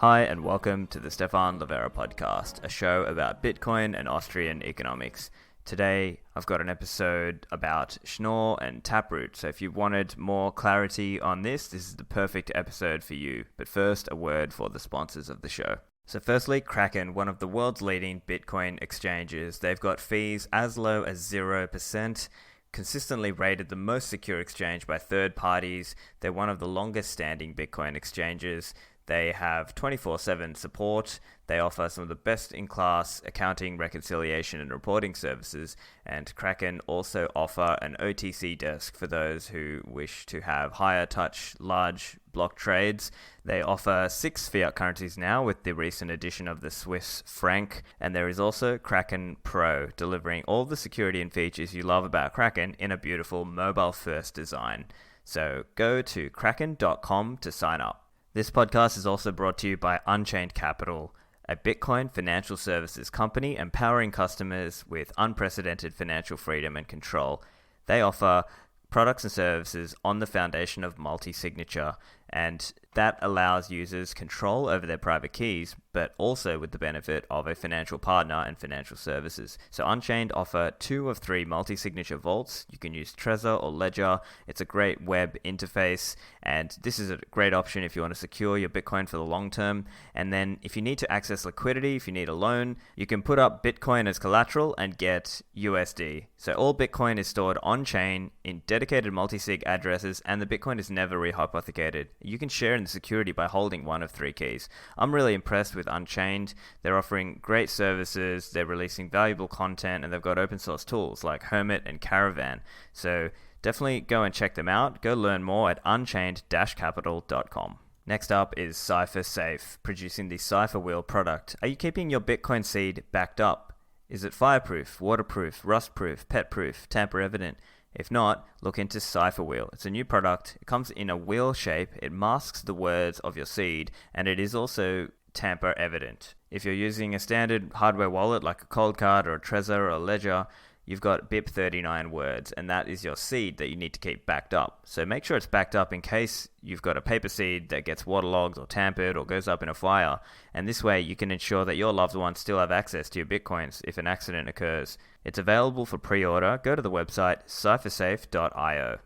Hi, and welcome to the Stefan Livera podcast, a show about Bitcoin and Austrian economics. Today, I've got an episode about Schnorr and Taproot, so if you wanted more clarity on this is the perfect episode for you. But first, a word for the sponsors of the show. So firstly, Kraken, one of the world's leading Bitcoin exchanges. They've got fees as low as 0%, consistently rated the most secure exchange by third parties. They're one of the longest standing Bitcoin exchanges. They have 24/7 support. They offer some of the best-in-class accounting, reconciliation, and reporting services. And Kraken also offer an OTC desk for those who wish to have higher touch, large block trades. They offer 6 fiat currencies now with the recent addition of the Swiss franc. And there is also Kraken Pro, delivering all the security and features you love about Kraken in a beautiful mobile-first design. So go to kraken.com to sign up. This podcast is also brought to you by Unchained Capital, a Bitcoin financial services company empowering customers with unprecedented financial freedom and control. They offer products and services on the foundation of multi-signature, and that allows users control over their private keys, but also with the benefit of a financial partner and financial services. So Unchained offer 2 of 3 multi-signature vaults. You can use Trezor or Ledger. It's a great web interface, and this is a great option if you want to secure your Bitcoin for the long term. And then if you need to access liquidity, if you need a loan, you can put up Bitcoin as collateral and get USD. So all Bitcoin is stored on-chain in dedicated multi-sig addresses, and the Bitcoin is never rehypothecated. You can share in the security by holding 1 of 3 keys. I'm really impressed with Unchained. They're offering great services, they're releasing valuable content, and they've got open source tools like Hermit and Caravan. So definitely go and check them out. Go learn more at unchained-capital.com. Next up is Cypher Safe, producing the Cypher Wheel product. Are you keeping your Bitcoin seed backed up? Is it fireproof, waterproof, rustproof, petproof, tamper-evident? If not, look into Cypher Wheel. It's a new product. It comes in a wheel shape. It masks the words of your seed, and it is also tamper evident. If you're using a standard hardware wallet like a Coldcard or a Trezor or a Ledger, you've got BIP39 words, and that is your seed that you need to keep backed up. So make sure it's backed up in case you've got a paper seed that gets waterlogged or tampered or goes up in a fire. And this way you can ensure that your loved ones still have access to your Bitcoins if an accident occurs. It's available for pre-order. Go to the website cyphersafe.io.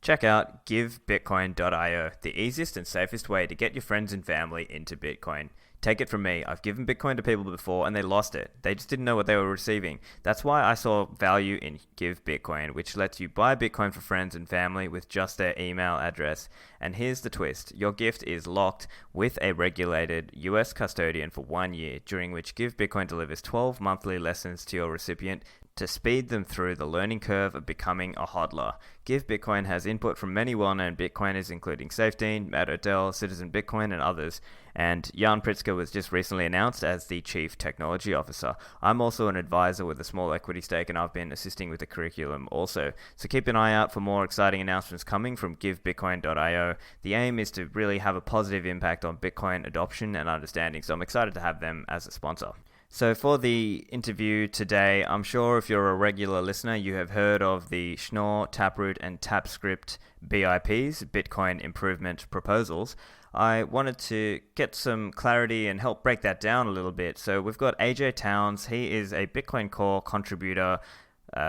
Check out givebitcoin.io, the easiest and safest way to get your friends and family into Bitcoin. Take it from me, I've given Bitcoin to people before and they lost it. They just didn't know what they were receiving. That's why I saw value in Give Bitcoin, which lets you buy Bitcoin for friends and family with just their email address. And here's the twist. Your gift is locked with a regulated US custodian for 1 year, during which Give Bitcoin delivers 12 monthly lessons to your recipient to speed them through the learning curve of becoming a hodler. Give Bitcoin has input from many well-known Bitcoiners, including Safety, Matt Odell, Citizen Bitcoin, and others. And Jan Pritzker was just recently announced as the Chief Technology Officer. I'm also an advisor with a small equity stake, and I've been assisting with the curriculum also. So keep an eye out for more exciting announcements coming from givebitcoin.io. The aim is to really have a positive impact on Bitcoin adoption and understanding, so I'm excited to have them as a sponsor. So for the interview today, I'm sure if you're a regular listener, you have heard of the Schnorr Taproot and Tapscript BIPs, Bitcoin Improvement Proposals. I wanted to get some clarity and help break that down a little bit. So we've got AJ Towns. He is a Bitcoin Core contributor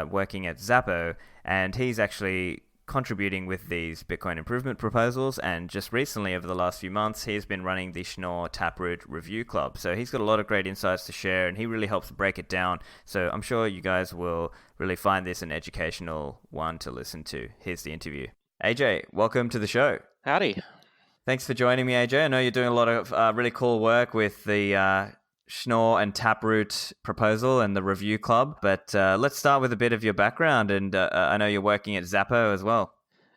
working at Xapo, and he's actually contributing with these Bitcoin improvement proposals, and just recently over the last few months he's been running the Schnorr Taproot Review Club. So he's got a lot of great insights to share and he really helps break it down. So I'm sure you guys will really find this an educational one to listen to. Here's the interview. AJ, welcome to the show. Howdy. Thanks for joining me, AJ. I know you're doing a lot of really cool work with the Schnorr and Taproot proposal and the Review Club, but let's start with a bit of your background, and I know you're working at Xapo as well.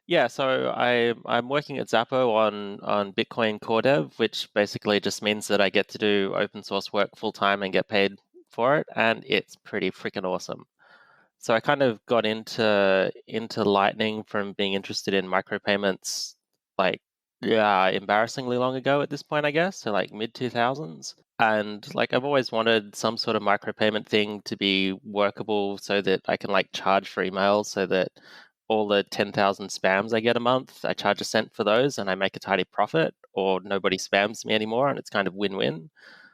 Yeah, so I'm working at Xapo on Bitcoin Core Dev, which basically just means that I get to do open source work full time and get paid for it, and it's pretty freaking awesome. So I kind of got into Lightning from being interested in micropayments, embarrassingly long ago at this point, I guess, so like mid 2000s. And I've always wanted some sort of micropayment thing to be workable so that I can charge for emails so that all the 10,000 spams I get a month, I charge a cent for those and I make a tiny profit, or nobody spams me anymore and it's kind of win-win.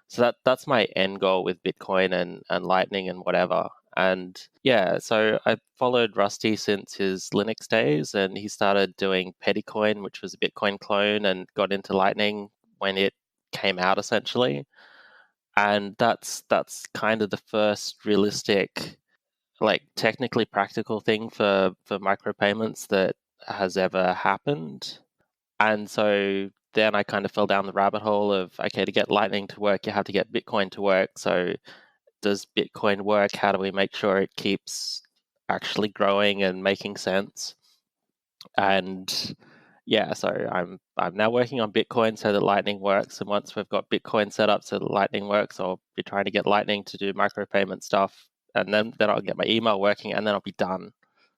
So that's my end goal with Bitcoin and Lightning and whatever. And yeah, so I followed Rusty since his Linux days, and he started doing Pettycoin, which was a Bitcoin clone, and got into Lightning when it came out essentially. And that's kind of the first realistic, like technically practical thing for micropayments that has ever happened. And so then I kind of fell down the rabbit hole of, okay, to get Lightning to work, you have to get Bitcoin to work. So does Bitcoin work? How do we make sure it keeps actually growing and making sense? And yeah, so I'm now working on Bitcoin so that Lightning works. And once we've got Bitcoin set up so that Lightning works, I'll be trying to get Lightning to do micropayment stuff, and then I'll get my email working, and then I'll be done.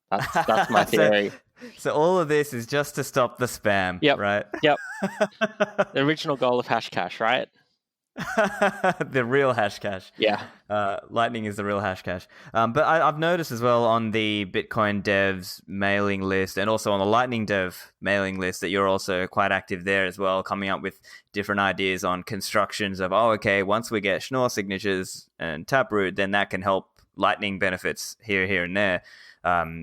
That's my so, theory. so all of this is just to stop the spam, Yep. right? Yep. The original goal of Hashcash, right? The real Hashcash. Yeah. Lightning is the real Hashcash. But I've noticed as well on the Bitcoin devs mailing list and also on the Lightning dev mailing list that you're also quite active there as well, coming up with different ideas on constructions of, okay, once we get Schnorr signatures and Taproot, then that can help Lightning benefits here, and there.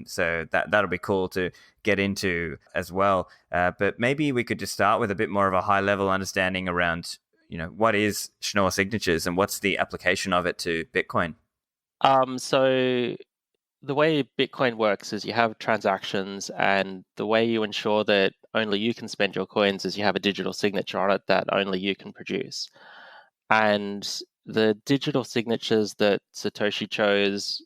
So that'll be cool to get into as well. But maybe we could just start with a bit more of a high level understanding around, what is Schnorr signatures and what's the application of it to Bitcoin? So the way Bitcoin works is you have transactions, and the way you ensure that only you can spend your coins is you have a digital signature on it that only you can produce. And the digital signatures that Satoshi chose,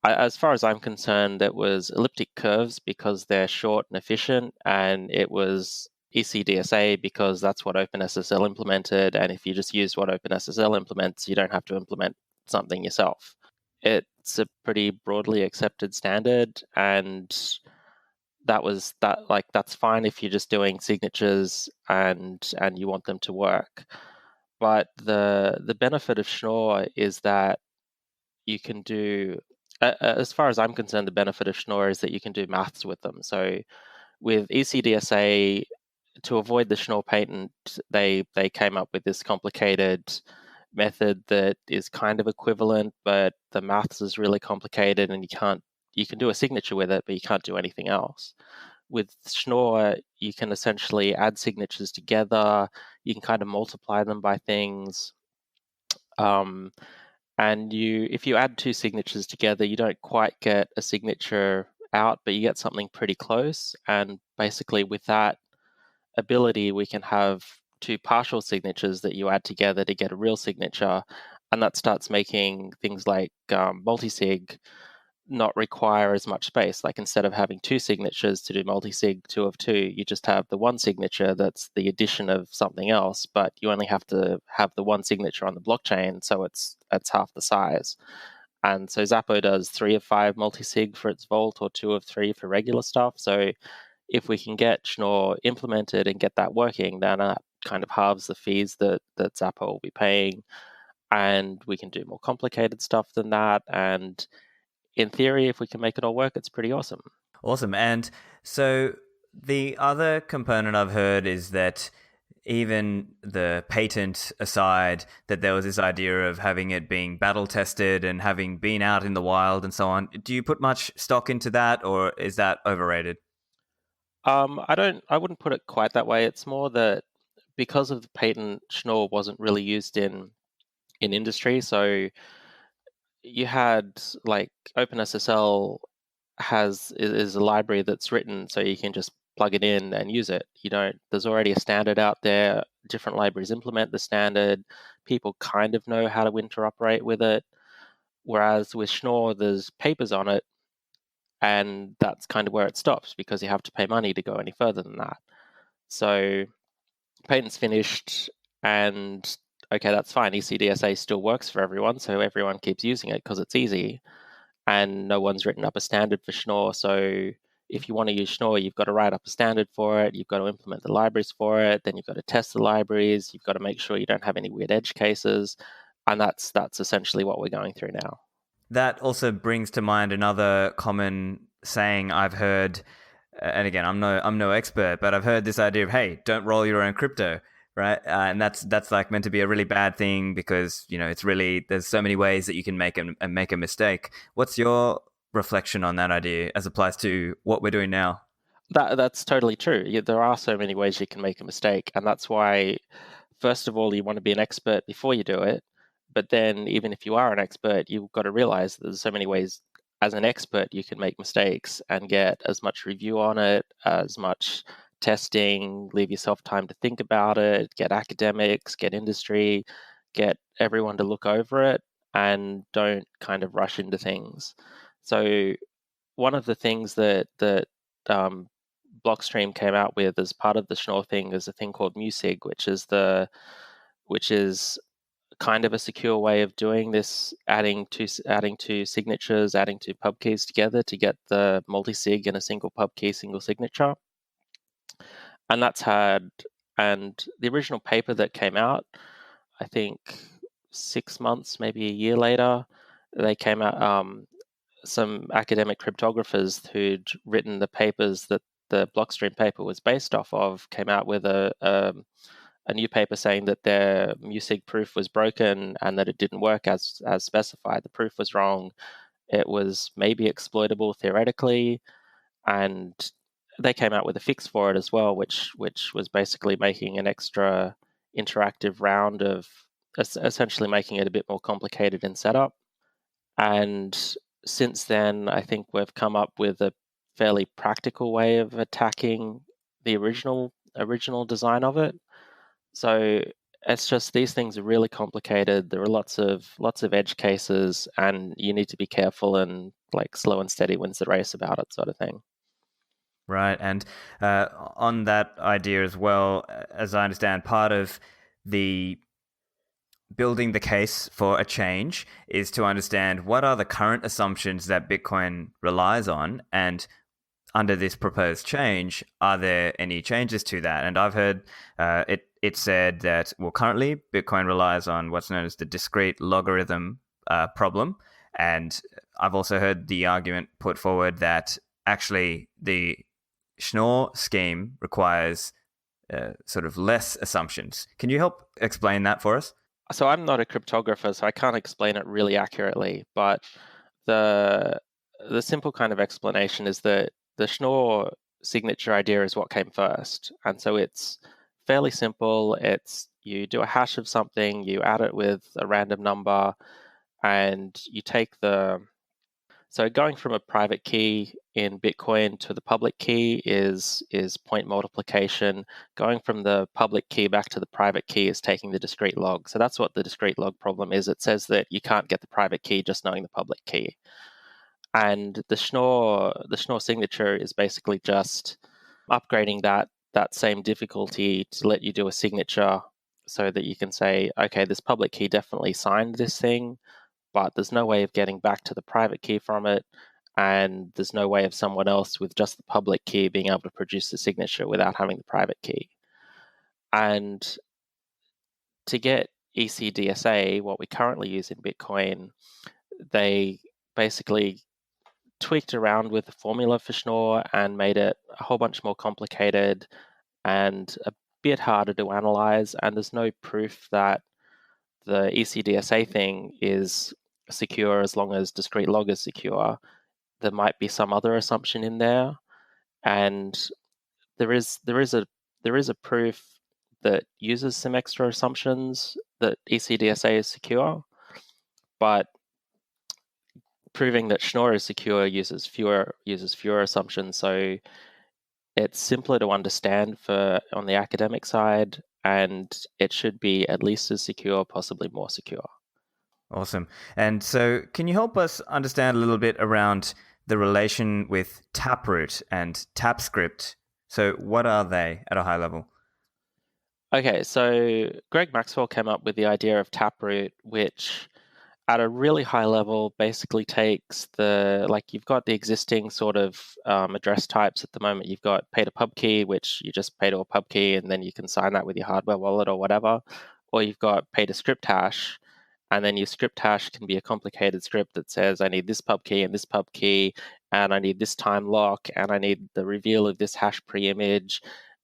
as far as I'm concerned, it was elliptic curves because they're short and efficient, and it was ECDSA because that's what OpenSSL implemented. And if you just use what OpenSSL implements, you don't have to implement something yourself. It's a pretty broadly accepted standard, and that's fine if you're just doing signatures and you want them to work. But the benefit of Schnorr is that you can do, as far as I'm concerned, the benefit of Schnorr is that you can do maths with them. So with ECDSA, to avoid the Schnorr patent, they came up with this complicated method that is kind of equivalent, but the maths is really complicated, and you can do a signature with it, but you can't do anything else. With Schnorr, you can essentially add signatures together. You can kind of multiply them by things. And if you add two signatures together, you don't quite get a signature out, but you get something pretty close. And basically, with that ability, we can have two partial signatures that you add together to get a real signature, and that starts making things like multisig not require as much space. Like instead of having two signatures to do multisig 2 of 2, you just have the one signature that's the addition of something else, but you only have to have the one signature on the blockchain, so it's half the size. And so Xapo does 3 of 5 multisig for its vault, or 2 of 3 for regular stuff. So if we can get Schnorr implemented and get that working, then that kind of halves the fees that Xapo will be paying, and we can do more complicated stuff than that. And in theory, if we can make it all work, it's pretty awesome. Awesome. And so the other component I've heard is that even the patent aside, that there was this idea of having it being battle tested and having been out in the wild and so on. Do you put much stock into that, or is that overrated? I wouldn't put it quite that way. It's more that because of the patent, Schnorr wasn't really used in industry. So you had like OpenSSL is a library that's written so you can just plug it in and use it. There's already a standard out there. Different libraries implement the standard. People kind of know how to interoperate with it. Whereas with Schnorr, there's papers on it, and that's kind of where it stops because you have to pay money to go any further than that. So patent's finished, and okay, that's fine. ECDSA still works for everyone, so everyone keeps using it because it's easy, and no one's written up a standard for Schnorr. So if you want to use Schnorr, you've got to write up a standard for it, you've got to implement the libraries for it, then you've got to test the libraries, you've got to make sure you don't have any weird edge cases, and that's essentially what we're going through now. That also brings to mind another common saying I've heard, and again, I'm no expert, but I've heard this idea of, hey, don't roll your own crypto, right? And that's like meant to be a really bad thing because it's really, there's so many ways that you can make a mistake. What's your reflection on that idea as applies to what we're doing now? That's totally true. There are so many ways you can make a mistake, and that's why, first of all, you want to be an expert before you do it. But then, even if you are an expert, you've got to realize that there's so many ways as an expert you can make mistakes and get as much review on it, as much testing, leave yourself time to think about it, get academics, get industry, get everyone to look over it, and don't kind of rush into things. So one of the things that um, Blockstream came out with as part of the Schnorr thing is a thing called MuSig, which is kind of a secure way of doing this, adding to signatures, adding to pub keys together to get the multi-sig in a single pub key, single signature. And that's had and the original paper that came out, I think 6 months, maybe a year later, they came out. Some academic cryptographers who'd written the papers that the Blockstream paper was based off of came out with a new paper saying that their MuSig proof was broken and that it didn't work as specified. The proof was wrong. It was maybe exploitable theoretically, and they came out with a fix for it as well, which was basically making an extra interactive round of essentially making it a bit more complicated in setup. And since then, I think we've come up with a fairly practical way of attacking the original design of it. So it's just these things are really complicated. There are lots of edge cases, and you need to be careful and like slow and steady wins the race about it, sort of thing. Right. And on that idea as well, as I understand, part of the building the case for a change is to understand what are the current assumptions that Bitcoin relies on, and under this proposed change, are there any changes to that? And I've heard it said that, well, currently Bitcoin relies on what's known as the discrete logarithm problem, and I've also heard the argument put forward that actually the Schnorr scheme requires sort of less assumptions. Can you help explain that for us? So I'm not a cryptographer, so I can't explain it really accurately, but the the simple kind of explanation is that the Schnorr signature idea is what came first. And so it's fairly simple. It's you do a hash of something, you add it with a random number, and you take the so going from a private key in Bitcoin to the public key is point multiplication. Going from the public key back to the private key is taking the discrete log. So that's what the discrete log problem is. It says that you can't get the private key just knowing the public key. And the Schnorr signature is basically just upgrading that same difficulty to let you do a signature so that you can say, okay, this public key definitely signed this thing, but there's no way of getting back to the private key from it, and there's no way of someone else with just the public key being able to produce the signature without having the private key. And to get ECDSA, what we currently use in Bitcoin, they basically tweaked around with the formula for Schnorr and made it a whole bunch more complicated and a bit harder to analyze. And there's no proof that the ECDSA thing is secure as long as discrete log is secure. There might be some other assumption in there, and there is a proof that uses some extra assumptions that ECDSA is secure, but proving that Schnorr is secure uses fewer assumptions. So it's simpler to understand for on the academic side, and it should be at least as secure, possibly more secure. Awesome. And so, can you help us understand a little bit around the relation with Taproot and Tapscript? So, what are they at a high level? Okay, so Greg Maxwell came up with the idea of Taproot, which at a really high level basically takes like you've got the existing sort of address types at the moment. You've got pay to pub key, which you just pay to a pub key and then you can sign that with your hardware wallet or whatever. Or you've got pay to script hash, and then your script hash can be a complicated script that says, I need this pub key and this pub key, and I need this time lock, and I need the reveal of this hash pre-image,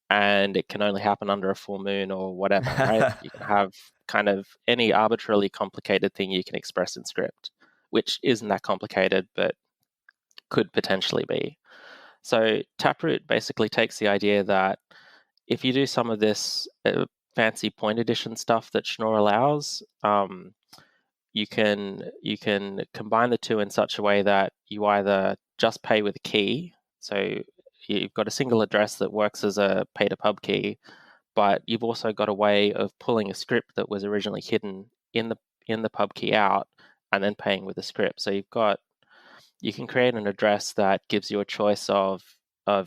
and it can only happen under a full moon or whatever, right? You can have kind of any arbitrarily complicated thing you can express in script, which isn't that complicated, but could potentially be. So Taproot basically takes the idea that if you do some of this fancy point addition stuff that Schnorr allows, you can combine the two in such a way that you either just pay with a key, so you've got a single address that works as a pay to pub key, but you've also got a way of pulling a script that was originally hidden in the pub key out and then paying with a script. So you can create an address that gives you a choice of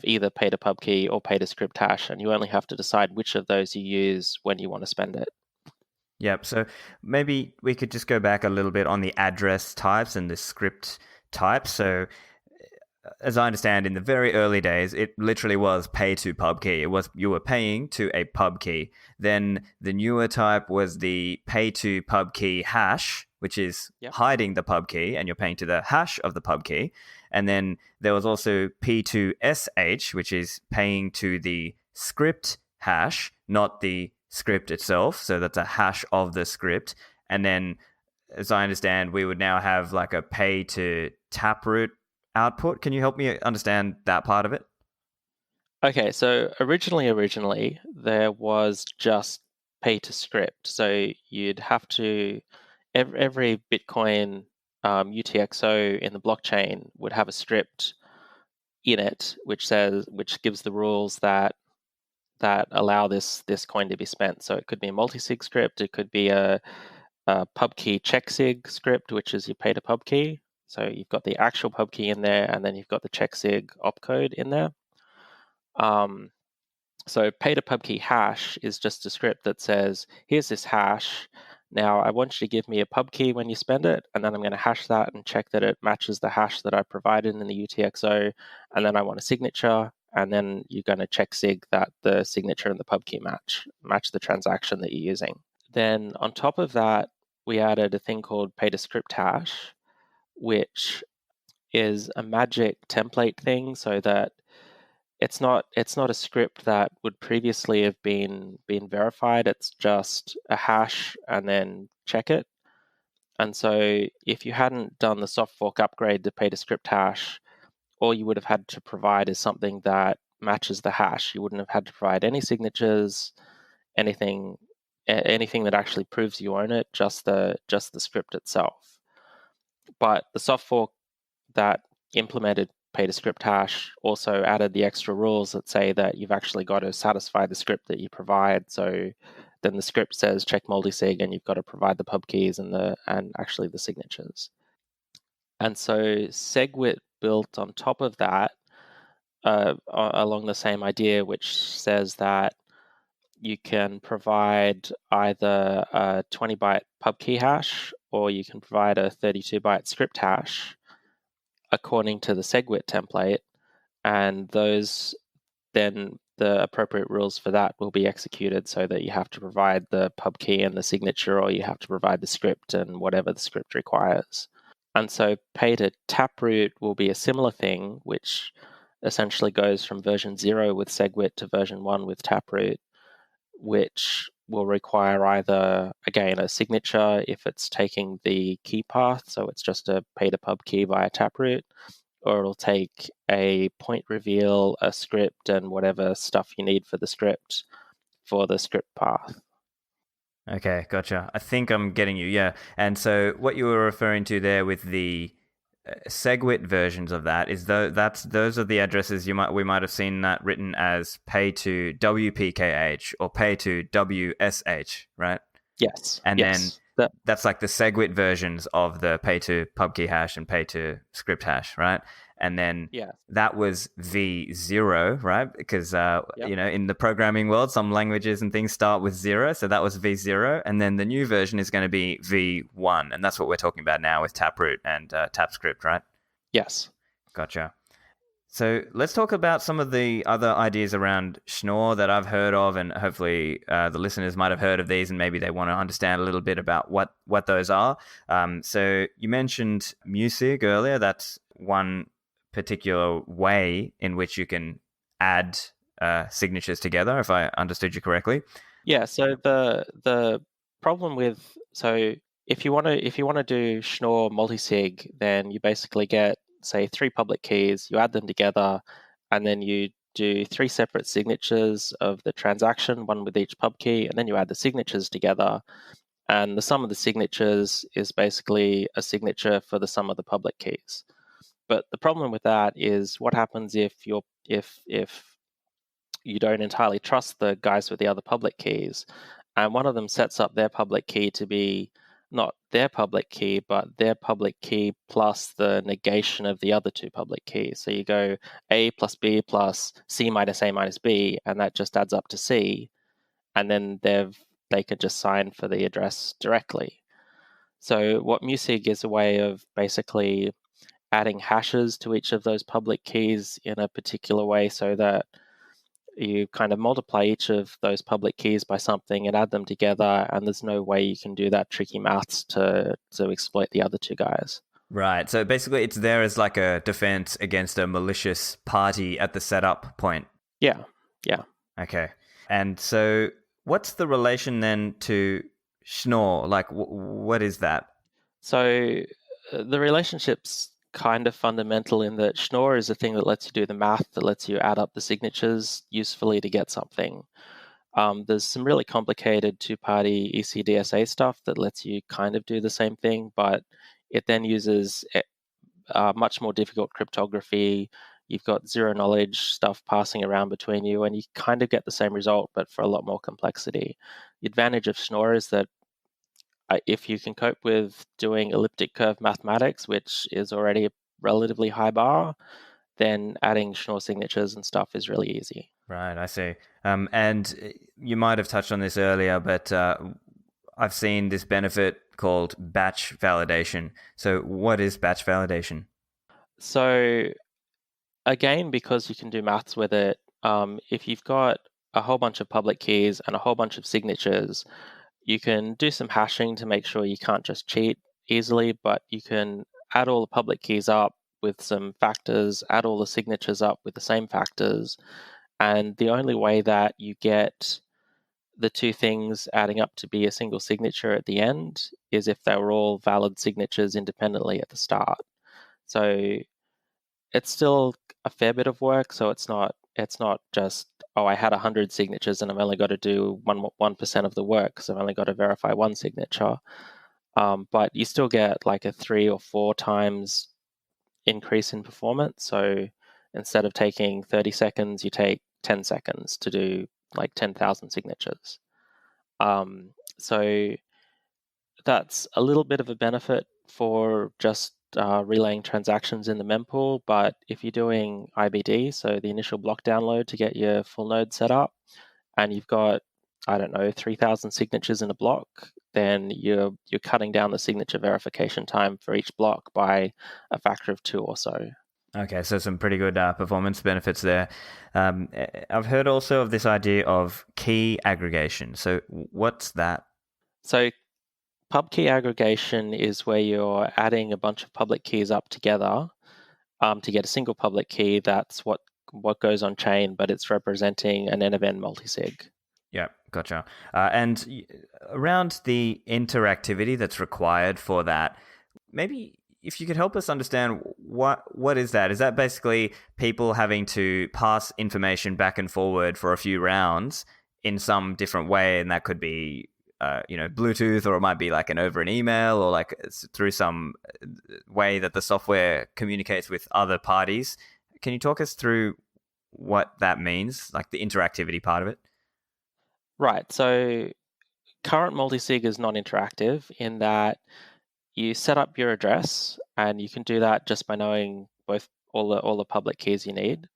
either pay to pub key or pay to script hash, and you only have to decide which of those you use when you want to spend it. Yep. So maybe we could just go back a little bit on the address types and the script types. So as I understand, in the very early days, it literally was pay to pub key. It was you were paying to a pub key. Then the newer type was the pay to pub key hash, which is hiding the pub key, and you're paying to the hash of the pub key. And then there was also P2SH, which is paying to the script hash, not the script itself. So that's a hash of the script. And then, as I understand, we would now have like a pay to Taproot output. Can you help me understand that part of it? Okay, so originally there was just pay to script. So you'd have to every Bitcoin UTXO in the blockchain would have a script in it which gives the rules that allow this coin to be spent. So it could be a multi-sig script, it could be a pub key check sig script, which is your pay to pub key. So you've got the actual pub key in there, and then you've got the check sig opcode in there. So pay to pub key hash is just a script that says, here's this hash. Now I want you to give me a pub key when you spend it, and then I'm going to hash that and check that it matches the hash that I provided in the UTXO, and then I want a signature, and then you're going to check sig that the signature and the pub key match the transaction that you're using. Then on top of that, we added a thing called pay to script hash, which is a magic template thing, so that it's not a script that would previously have been verified. It's just a hash and then check it. And so if you hadn't done the soft fork upgrade to pay to script hash, all you would have had to provide is something that matches the hash. You wouldn't have had to provide any signatures, anything that actually proves you own it, just the script itself. But the soft fork that implemented pay to script hash also added the extra rules that say that you've actually got to satisfy the script that you provide. So then the script says check multisig, and you've got to provide the pub keys and actually the signatures. And so SegWit built on top of that along the same idea, which says that you can provide either a 20-byte pub key hash, or you can provide a 32-byte script hash according to the SegWit template, and those then the appropriate rules for that will be executed, so that you have to provide the pub key and the signature, or you have to provide the script and whatever the script requires. And so pay to Taproot will be a similar thing, which essentially goes from version 0 with SegWit to version 1 with Taproot, which will require either, again, a signature if it's taking the key path, so it's just a pay to pub key via Taproot, or it'll take a point reveal, a script, and whatever stuff you need for the script path. Okay, gotcha. I think I'm getting you, yeah. And so what you were referring to there with the SegWit versions of that is those are the addresses we might have seen that written as pay to WPKH or pay to WSH, right? Yes. And yes. then that's like the SegWit versions of the pay to pubkey hash and pay to script hash, right? And then that was V0, right? Because in the programming world, some languages and things start with 0, so that was V0. And then the new version is going to be V1, and that's what we're talking about now with Taproot and Tapscript, right? Yes. Gotcha. So let's talk about some of the other ideas around Schnorr that I've heard of, and hopefully the listeners might have heard of these, and maybe they want to understand a little bit about what those are. So you mentioned MuSig earlier. That's one particular way in which you can add signatures together, if I understood you correctly. Yeah, so the problem with if you want to do Schnorr multisig, then you basically get, say, 3 public keys, you add them together, and then you do 3 separate signatures of the transaction, one with each pub key, and then you add the signatures together, and the sum of the signatures is basically a signature for the sum of the public keys. But the problem with that is what happens if you don't entirely trust the guys with the other public keys, and one of them sets up their public key to be not their public key, but their public key plus the negation of the other 2 public keys. So you go A plus B plus C minus A minus B, and that just adds up to C, and then they can just sign for the address directly. So what MuSig is a way of basically adding hashes to each of those public keys in a particular way so that you kind of multiply each of those public keys by something and add them together, and there's no way you can do that tricky maths to exploit the other 2 guys. Right. So basically, it's there as like a defense against a malicious party at the setup point. Yeah, yeah. Okay. And so, what's the relation then to Schnorr? Like, what is that? So the relationship's kind of fundamental in that Schnorr is a thing that lets you do the math, that lets you add up the signatures usefully to get something. There's some really complicated 2-party ECDSA stuff that lets you kind of do the same thing, but it then uses much more difficult cryptography. You've got zero knowledge stuff passing around between you, and you kind of get the same result, but for a lot more complexity. The advantage of Schnorr is that if you can cope with doing elliptic curve mathematics, which is already a relatively high bar, then adding Schnorr signatures and stuff is really easy. Right, I see. And you might have touched on this earlier, but I've seen this benefit called batch validation. So, what is batch validation? So again, because you can do maths with it, if you've got a whole bunch of public keys and a whole bunch of signatures, you can do some hashing to make sure you can't just cheat easily, but you can add all the public keys up with some factors, add all the signatures up with the same factors, and the only way that you get the 2 things adding up to be a single signature at the end is if they were all valid signatures independently at the start. So it's still a fair bit of work, so it's not just, oh, I had 100 signatures and I've only got to do 1% of the work because I've only got to verify 1 signature. But you still get like a 3 or 4 times increase in performance. So instead of taking 30 seconds, you take 10 seconds to do like 10,000 signatures. So that's a little bit of a benefit for just relaying transactions in the mempool, but if you're doing IBD, so the initial block download to get your full node set up, and you've got, I don't know, 3,000 signatures in a block, then you're cutting down the signature verification time for each block by a factor of 2 or so. Okay, so some pretty good performance benefits there. I've heard also of this idea of key aggregation. So, what's that? So pub key aggregation is where you're adding a bunch of public keys up together to get a single public key. That's what goes on chain, but it's representing an n of n multisig. Yeah, gotcha. And around the interactivity that's required for that, maybe if you could help us understand what is that? Is that basically people having to pass information back and forward for a few rounds in some different way, and that could be Bluetooth, or it might be like over an email, or like through some way that the software communicates with other parties. Can you talk us through what that means, like the interactivity part of it? Right. So current multisig is non-interactive in that you set up your address, and you can do that just by knowing both all the public keys you need.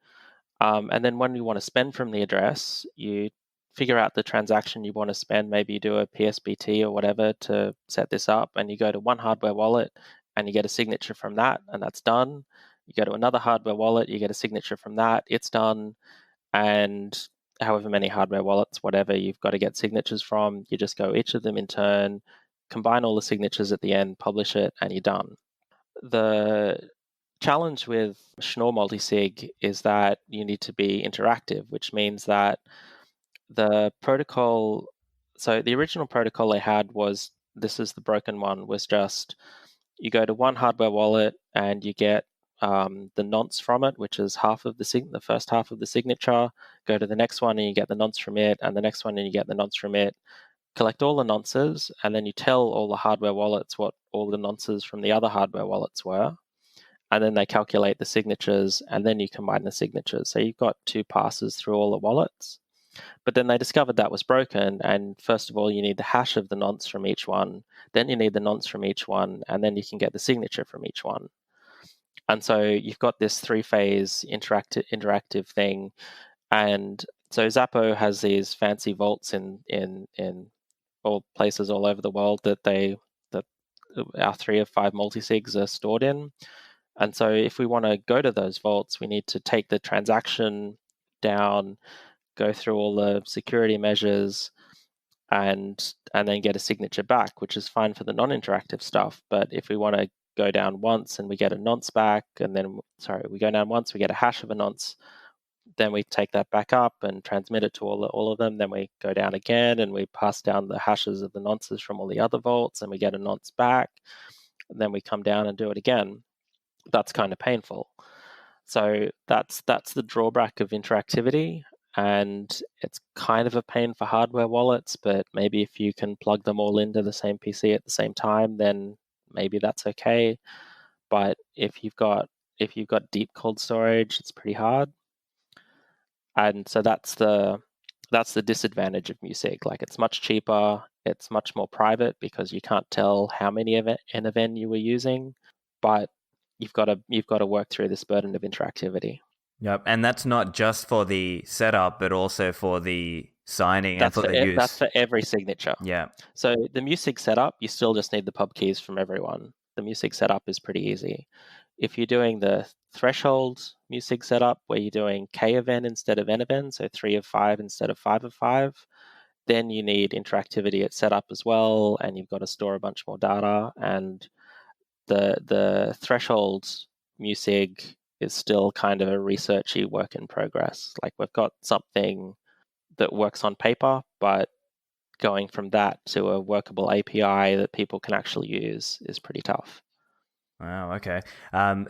And then when you want to spend from the address, you figure out the transaction you want to spend. Maybe you do a PSBT or whatever to set this up, and you go to one hardware wallet and you get a signature from that, and that's done. You go to another hardware wallet, you get a signature from that, it's done. And however many hardware wallets, whatever you've got to get signatures from, you just go each of them in turn, combine all the signatures at the end, publish it, and you're done. The challenge with Schnorr multisig is that you need to be interactive, which means that the protocol. So the original protocol they had was, this is the broken one, was just you go to one hardware wallet and you get the nonce from it, which is the first half of the signature. Go to the next one and you get the nonce from it, and the next one and you get the nonce from it. Collect all the nonces, and then you tell all the hardware wallets what all the nonces from the other hardware wallets were, and then they calculate the signatures, and then you combine the signatures. So you've got two passes through all the wallets. But then they discovered that was broken, and first of all, you need the hash of the nonce from each one, then you need the nonce from each one, and then you can get the signature from each one. And so you've got this three-phase interactive thing, and so Xapo has these fancy vaults in all places all over the world that our 3 of 5 multisigs are stored in. And so if we want to go to those vaults, we need to take the transaction down, go through all the security measures, and then get a signature back, which is fine for the non-interactive stuff. But if we want to go down once and we get a nonce back, and then we go down once, we get a hash of a nonce, then we take that back up and transmit it to all of them. Then we go down again and we pass down the hashes of the nonces from all the other vaults, and we get a nonce back. And then we come down and do it again. That's kind of painful. So that's the drawback of interactivity, and it's kind of a pain for hardware wallets, but maybe if you can plug them all into the same PC at the same time, then maybe that's okay. But if you've got deep cold storage, it's pretty hard. And so that's the disadvantage of MuSig. Like, it's much cheaper, it's much more private because you can't tell how many NFN you were using, but you've got to work through this burden of interactivity. Yep, and that's not just for the setup, but also for the signing and for the use. That's for every signature. Yeah. So the MuSig setup, you still just need the pub keys from everyone. The MuSig setup is pretty easy. If you're doing the threshold MuSig setup, where you're doing K of N instead of N of N, so 3 of 5 instead of 5 of 5, then you need interactivity at setup as well, and you've got to store a bunch more data. And the threshold MuSig is still kind of a researchy work in progress. Like, we've got something that works on paper, but going from that to a workable API that people can actually use is pretty tough. Wow, okay.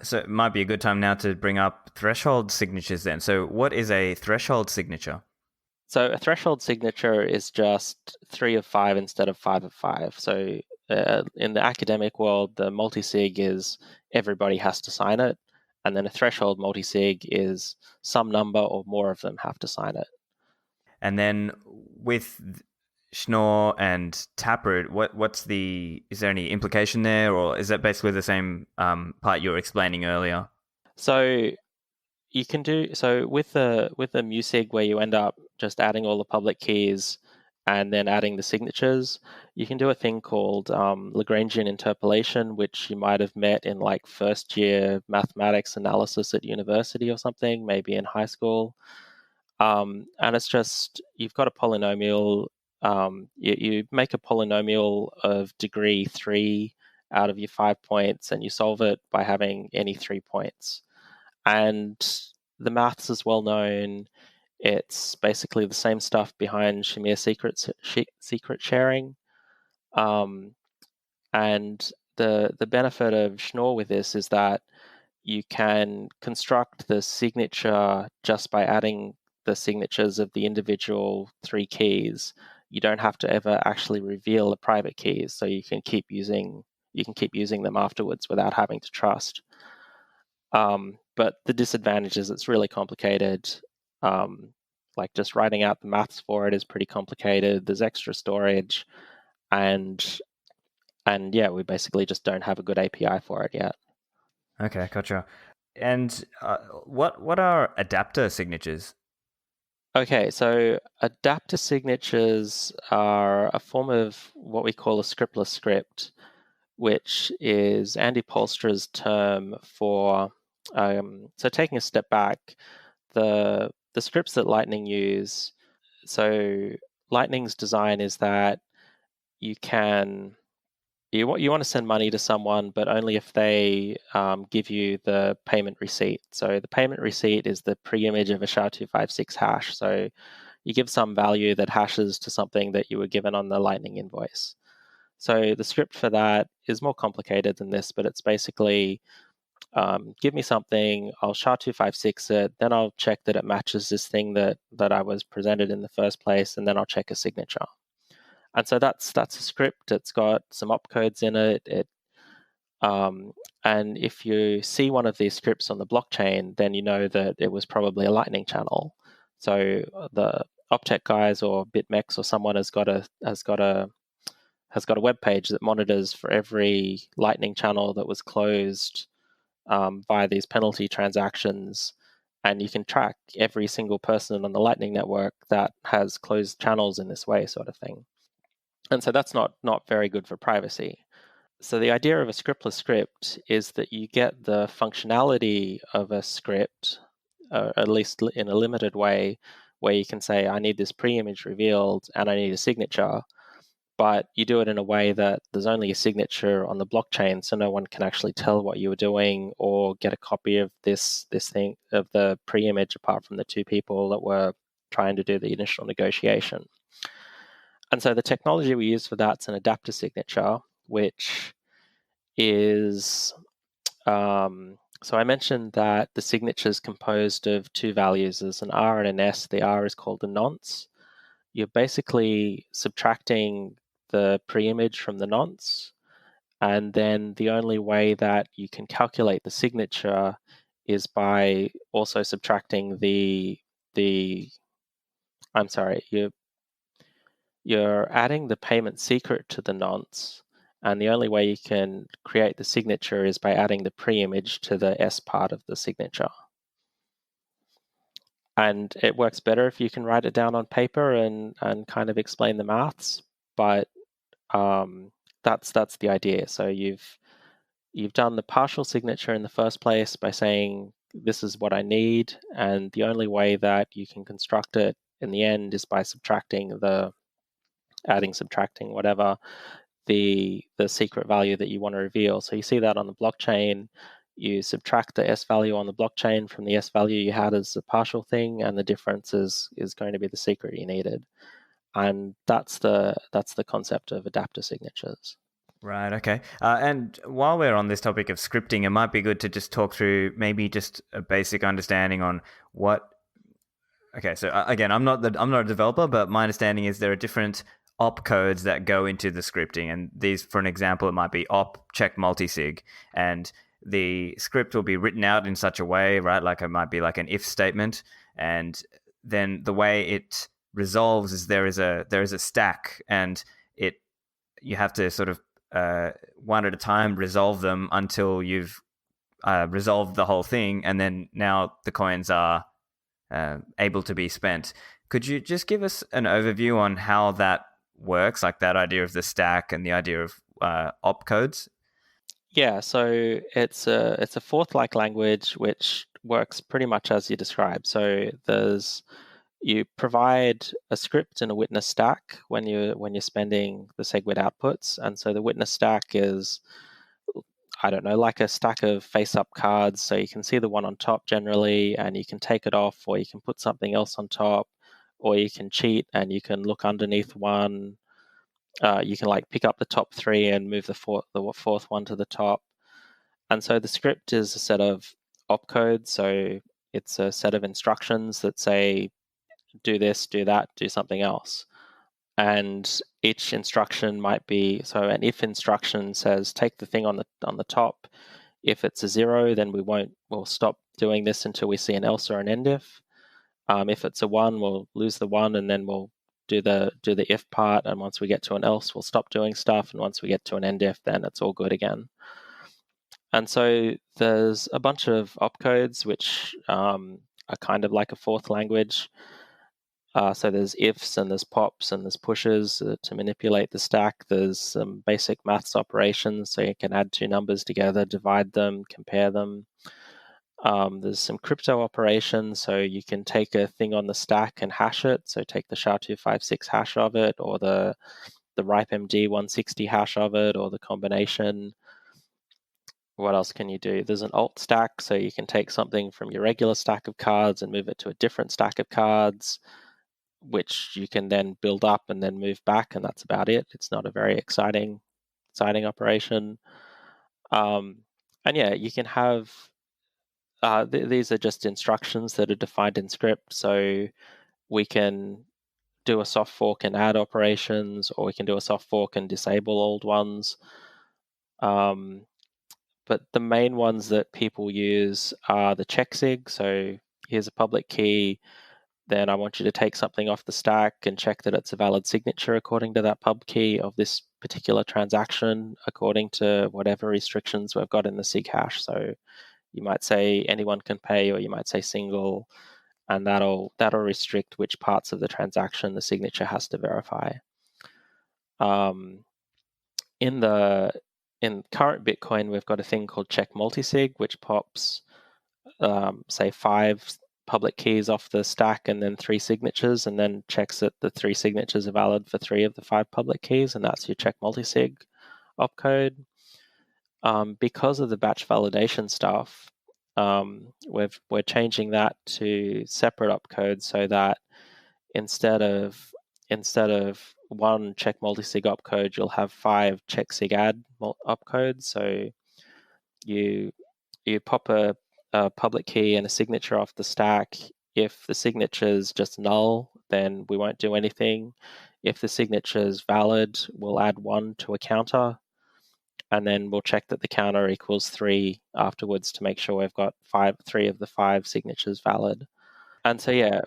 So it might be a good time now to bring up threshold signatures then. So what is a threshold signature? So a threshold signature is just 3 of 5 instead of 5 of 5. So in the academic world, the multisig is everybody has to sign it, and then a threshold multisig is some number or more of them have to sign it. And then with Schnorr and Taproot, is there any implication there, or is that basically the same part you were explaining earlier? So you can do so with the MuSig, where you end up just adding all the public keys and then adding the signatures. You can do a thing called Lagrangian interpolation, which you might have met in like first year mathematics analysis at university or something, maybe in high school. And it's just, you've got a polynomial. You make a polynomial of degree 3 out of your 5 points, and you solve it by having any 3 points. And the maths is well known. It's basically the same stuff behind Shamir secret sharing. And the benefit of Schnorr with this is that you can construct the signature just by adding the signatures of the individual 3 keys. You don't have to ever actually reveal the private keys, so you can keep using them afterwards without having to trust. But the disadvantage is it's really complicated. Like, just writing out the maths for it is pretty complicated. There's extra storage, and yeah, we basically just don't have a good API for it yet. Okay, gotcha. And what are adapter signatures? Okay, so adapter signatures are a form of what we call a scriptless script, which is Andy Polstra's term for. So taking a step back, the scripts that Lightning use. So Lightning's design is that you can you want to send money to someone, but only if they give you the payment receipt. So the payment receipt is the pre-image of a SHA-256 hash. So you give some value that hashes to something that you were given on the Lightning invoice. So the script for that is more complicated than this, but it's basically give me something, I'll SHA-256 it, then I'll check that it matches this thing that I was presented in the first place, and then I'll check a signature. And so that's a script. It's got some opcodes in it. And if you see one of these scripts on the blockchain, then you know that it was probably a Lightning channel. So the Optech guys or BitMEX or someone has got a web page that monitors for every Lightning channel that was closed via these penalty transactions, and you can track every single person on the Lightning network that has closed channels in this way, sort of thing. And so that's not very good for privacy. So the idea of a scriptless script is that you get the functionality of a script, at least in a limited way, where you can say, I need this pre-image revealed and I need a signature, but you do it in a way that there's only a signature on the blockchain, so no one can actually tell what you were doing or get a copy of this thing, of the pre-image, apart from the two people that were trying to do the initial negotiation. And so the technology we use for that's an adapter signature, which is so I mentioned that the signature is composed of two values. There's an R and an S. The R is called the nonce. You're basically subtracting the pre-image from the nonce, and then the only way that you can calculate the signature is by also subtracting the I'm sorry, you're adding the payment secret to the nonce, and the only way you can create the signature is by adding the pre-image to the S part of the signature. And it works better if you can write it down on paper and kind of explain the maths, but that's the idea. So you've done the partial signature in the first place by saying this is what I need, and the only way that you can construct it in the end is by adding, subtracting, whatever, the secret value that you want to reveal. So you see that on the blockchain, you subtract the S value on the blockchain from the S value you had as a partial thing, and the difference is going to be the secret you needed. And that's the concept of adapter signatures. Right, okay. And while we're on this topic of scripting, it might be good to just talk through maybe just a basic understanding on what. Okay, so again, I'm not a developer, but my understanding is there are different op codes that go into the scripting, and these, for an example, it might be op check multisig, and the script will be written out in such a way, right? Like it might be like an if statement, and then the way it resolves is there is a stack, and it you have to sort of one at a time resolve them until you've resolved the whole thing, and then now the coins are able to be spent. Could you just give us an overview on how that works, like that idea of the stack and the idea of opcodes? Yeah, so it's a forth-like language which works pretty much as you described. So you provide a script and a witness stack when you're spending the SegWit outputs, and so the witness stack is, I don't know, like a stack of face-up cards. So you can see the one on top generally, and you can take it off, or you can put something else on top, or you can cheat and you can look underneath one. You can like pick up the top three and move the fourth one to the top. And so the script is a set of opcodes. So it's a set of instructions that say, do this, do that, do something else. And each instruction might be, so an if instruction says, take the thing on the top. If it's a 0, then we'll stop doing this until we see an else or an end if. If it's a 1, we'll lose the 1, and then we'll do the if part. And once we get to an else, we'll stop doing stuff. And once we get to an end if, then it's all good again. And so there's a bunch of opcodes which are kind of like a fourth language. So there's ifs and there's pops and there's pushes to manipulate the stack. There's some basic maths operations, so you can add two numbers together, divide them, compare them. There's some crypto operations, so you can take a thing on the stack and hash it. So take the SHA-256 hash of it, or the RIPE-MD 160 hash of it, or the combination. What else can you do? There's an alt stack, so you can take something from your regular stack of cards and move it to a different stack of cards, which you can then build up and then move back, and that's about it. It's not a very exciting operation. And yeah, you can have these are just instructions that are defined in script, so we can do a soft fork and add operations, or we can do a soft fork and disable old ones. But the main ones that people use are the checksig. So here's a public key, then I want you to take something off the stack and check that it's a valid signature according to that pub key of this particular transaction, according to whatever restrictions we've got in the SIG hash. So you might say anyone can pay, or you might say single, and that'll restrict which parts of the transaction the signature has to verify. In current Bitcoin, we've got a thing called check multisig, which pops, say, 5 public keys off the stack and then 3 signatures, and then checks that the 3 signatures are valid for 3 of the 5 public keys, and that's your check multisig opcode. Because of the batch validation stuff, we're changing that to separate opcodes, so that instead of one check multisig opcode, you'll have 5 check sigad opcodes. So you pop a public key and a signature off the stack. If the signature is just null, then we won't do anything. If the signature is valid, we'll add 1 to a counter, and then we'll check that the counter equals 3 afterwards to make sure we've got 3 of the 5 signatures valid. And so yeah,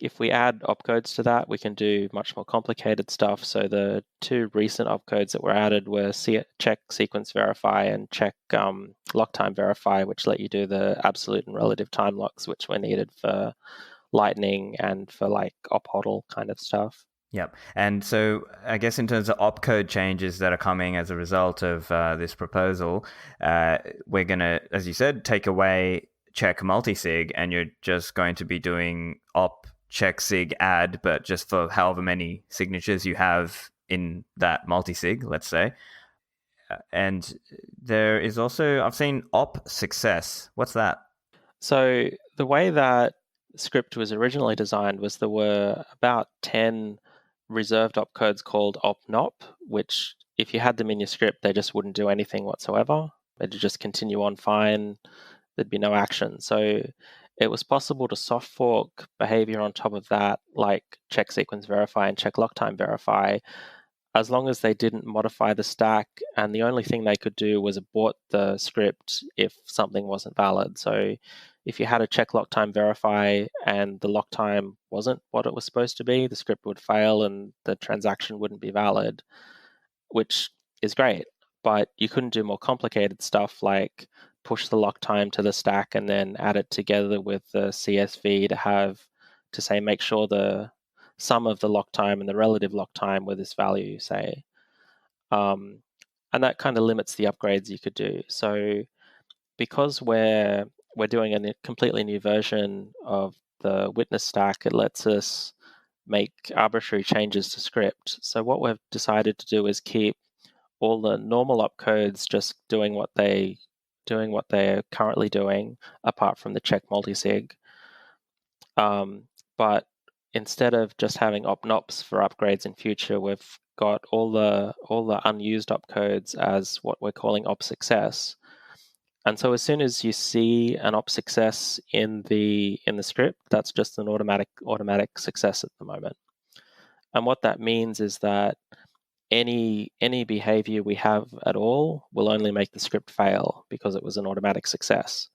if we add opcodes to that, we can do much more complicated stuff. So the 2 recent opcodes that were added were check sequence verify and check lock time verify, which let you do the absolute and relative time locks, which were needed for Lightning and for like op hodl kind of stuff. Yep. And so I guess in terms of opcode changes that are coming as a result of this proposal, we're going to, as you said, take away check multisig, and you're just going to be doing op check sig add, but just for however many signatures you have in that multisig, let's say. And there is also, I've seen op success. What's that? So the way that script was originally designed was there were about 10 reserved opcodes called op-nop, which if you had them in your script, they just wouldn't do anything whatsoever. They'd just continue on fine. There'd be no action. So it was possible to soft fork behavior on top of that, like check sequence verify and check lock time verify, as long as they didn't modify the stack, and the only thing they could do was abort the script if something wasn't valid. So if you had a check lock time verify and the lock time wasn't what it was supposed to be, the script would fail and the transaction wouldn't be valid, which is great. But you couldn't do more complicated stuff like push the lock time to the stack and then add it together with the CSV to say make sure the sum of the lock time and the relative lock time were this value, say. And that kind of limits the upgrades you could do. So because we're doing a completely new version of the witness stack, it lets us make arbitrary changes to script. So what we've decided to do is keep all the normal opcodes just doing what they're currently doing, apart from the check multisig. But instead of just having op-nops for upgrades in future, we've got all the unused opcodes as what we're calling op success. And so as soon as you see an op success in the script, that's just an automatic success at the moment. And what that means is that any behavior we have at all will only make the script fail because it was an automatic success.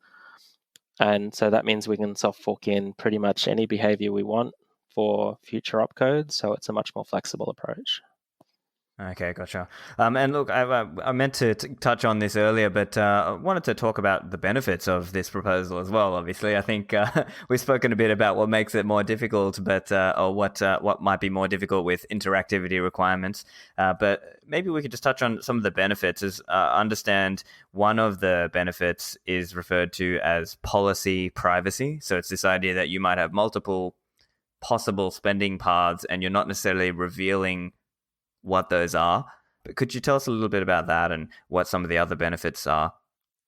And so that means we can soft fork in pretty much any behavior we want for future opcodes. So it's a much more flexible approach. Okay, gotcha. And look, I meant to touch on this earlier, but I wanted to talk about the benefits of this proposal as well. Obviously, I think we've spoken a bit about what makes it more difficult, but or what might be more difficult with interactivity requirements. But maybe we could just touch on some of the benefits. As understand, one of the benefits is referred to as policy privacy. So it's this idea that you might have multiple possible spending paths, and you're not necessarily revealing what those are. But could you tell us a little bit about that and what some of the other benefits are?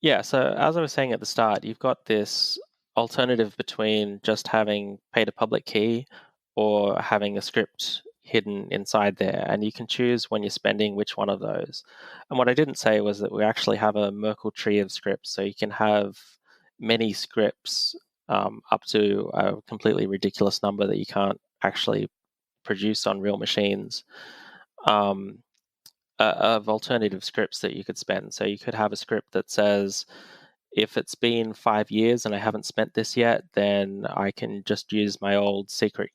Yeah, so as I was saying at the start, you've got this alternative between just having paid a public key or having a script hidden inside there, and you can choose when you're spending which one of those. And what I didn't say was that we actually have a Merkle tree of scripts, so you can have many scripts up to a completely ridiculous number that you can't actually produce on real machines. Um, of alternative scripts that you could spend. So you could have a script that says, if it's been 5 years and I haven't spent this yet, then I can just use my old secret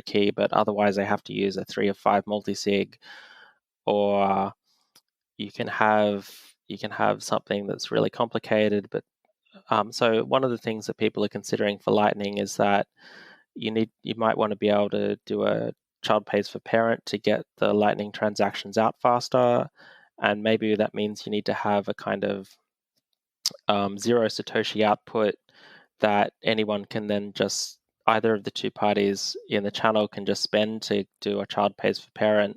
key, but otherwise I have to use a 3 of 5 multisig. Or you can have something that's really complicated. But so one of the things that people are considering for Lightning is that you might want to be able to do a child pays for parent to get the Lightning transactions out faster, and maybe that means you need to have a kind of zero Satoshi output that anyone can then just, either of the two parties in the channel can just spend to do a child pays for parent.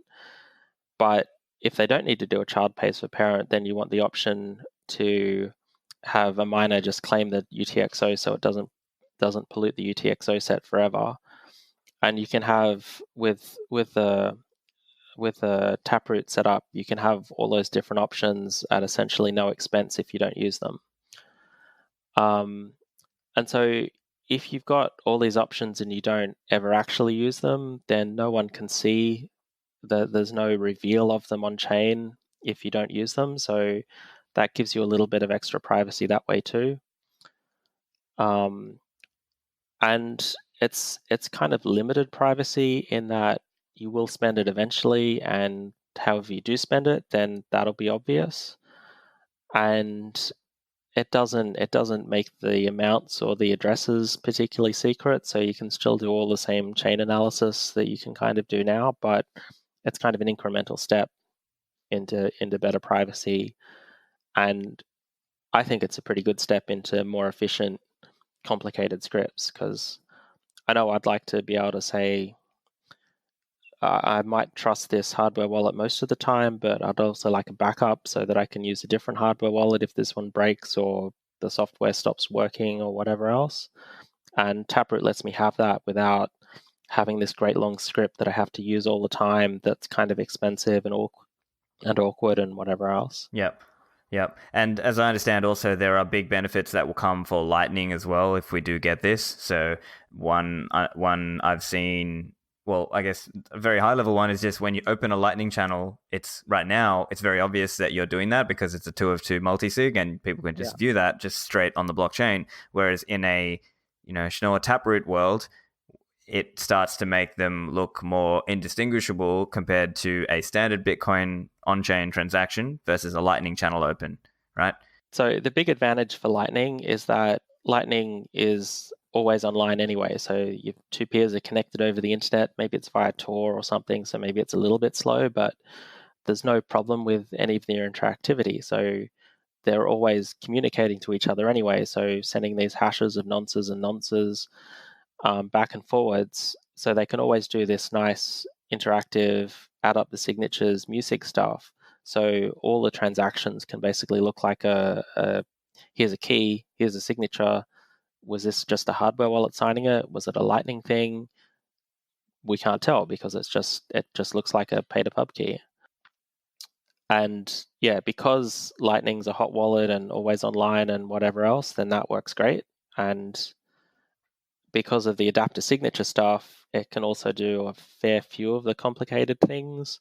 But if they don't need to do a child pays for parent, then you want the option to have a miner just claim the UTXO so it doesn't pollute the UTXO set forever. And you can have with a Taproot setup, you can have all those different options at essentially no expense if you don't use them. And so if you've got all these options and you don't ever actually use them, then no one can see that there's no reveal of them on chain if you don't use them. So that gives you a little bit of extra privacy that way too. And it's kind of limited privacy in that you will spend it eventually, and however you do spend it, then that'll be obvious. And it doesn't make the amounts or the addresses particularly secret, so you can still do all the same chain analysis that you can kind of do now, but it's kind of an incremental step into better privacy. And I think it's a pretty good step into more efficient, complicated scripts, because I know I'd like to be able to say, I might trust this hardware wallet most of the time, but I'd also like a backup so that I can use a different hardware wallet if this one breaks or the software stops working or whatever else. And Taproot lets me have that without having this great long script that I have to use all the time that's kind of expensive and awkward and whatever else. Yep. Yep. And as I understand, also, there are big benefits that will come for Lightning as well if we do get this. So, one I've seen, well, I guess a very high level one is just when you open a Lightning channel, it's right now, it's very obvious that you're doing that because it's a 2 of 2 multisig and people can just view that just straight on the blockchain. Whereas in a, Schnorr Taproot world, it starts to make them look more indistinguishable compared to a standard Bitcoin on-chain transaction versus a Lightning channel open, right? So the big advantage for Lightning is that Lightning is always online anyway. So your two peers are connected over the internet. Maybe it's via Tor or something, so maybe it's a little bit slow, but there's no problem with any of their interactivity. So they're always communicating to each other anyway. So sending these hashes of nonces and nonces back and forwards, so they can always do this nice interactive add up the signatures MuSig stuff. So all the transactions can basically look like here's a key, here's a signature. Was this just a hardware wallet signing it? Was it a Lightning thing? We can't tell because it just looks like a pay to pub key. And yeah, because Lightning's a hot wallet and always online and whatever else, then that works great. And because of the adapter signature stuff, it can also do a fair few of the complicated things.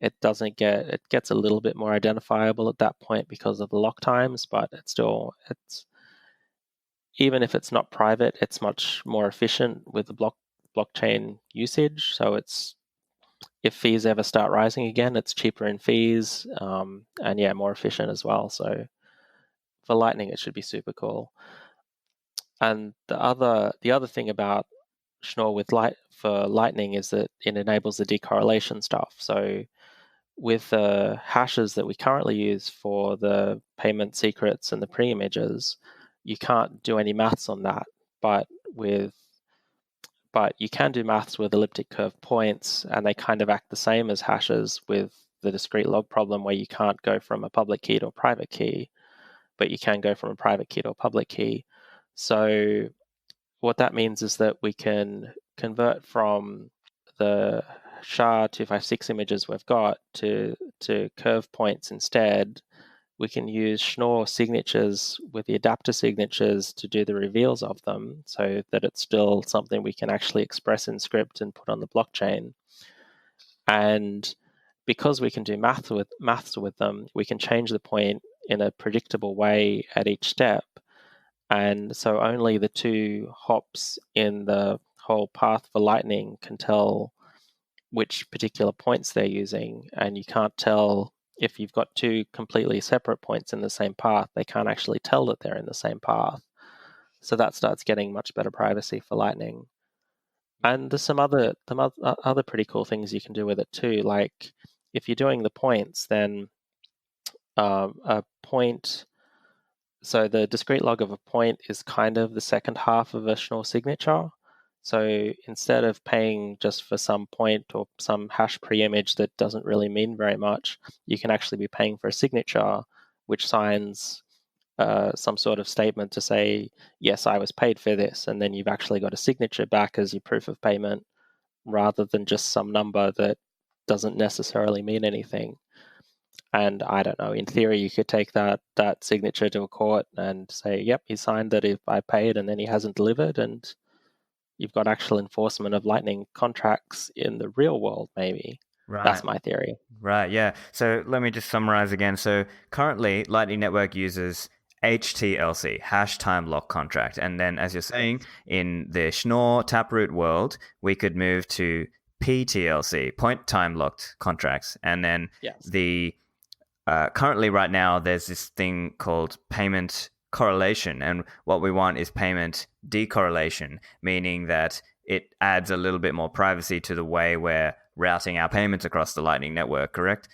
It gets a little bit more identifiable at that point because of the lock times, but it's even if it's not private, it's much more efficient with the blockchain usage. So if fees ever start rising again, it's cheaper in fees, and yeah, more efficient as well. So for Lightning, it should be super cool. And the other thing about Schnorr for Lightning is that it enables the decorrelation stuff. So with the hashes that we currently use for the payment secrets and the pre-images, you can't do any maths on that. But with but you can do maths with elliptic curve points, and they kind of act the same as hashes with the discrete log problem, where you can't go from a public key to a private key, but you can go from a private key to a public key. So what that means is that we can convert from the SHA-256 images we've got to curve points instead. We can use Schnorr signatures with the adapter signatures to do the reveals of them, so that it's still something we can actually express in script and put on the blockchain. And because we can do maths with them, we can change the point in a predictable way at each step. And so only the two hops in the whole path for Lightning can tell which particular points they're using. And you can't tell if you've got two completely separate points in the same path, they can't actually tell that they're in the same path. So that starts getting much better privacy for Lightning. And there's some other pretty cool things you can do with it too. Like if you're doing the points, then a point. So the discrete log of a point is kind of the second half of a Schnorr signature. So instead of paying just for some point or some hash pre-image that doesn't really mean very much, you can actually be paying for a signature, which signs some sort of statement to say, yes, I was paid for this. And then you've actually got a signature back as your proof of payment, rather than just some number that doesn't necessarily mean anything. And I don't know, in theory, you could take that signature to a court and say, yep, he signed that if I paid and then he hasn't delivered, and you've got actual enforcement of Lightning contracts in the real world, maybe. Right. That's my theory. Right, yeah. So let me just summarize again. So currently, Lightning Network uses HTLC, hash time lock contract. And then, as you're saying, in the Schnorr Taproot world, we could move to PTLC, point time locked contracts. And then the currently right now, there's this thing called payment correlation. And what we want is payment decorrelation, meaning that it adds a little bit more privacy to the way we're routing our payments across the Lightning Network, correct?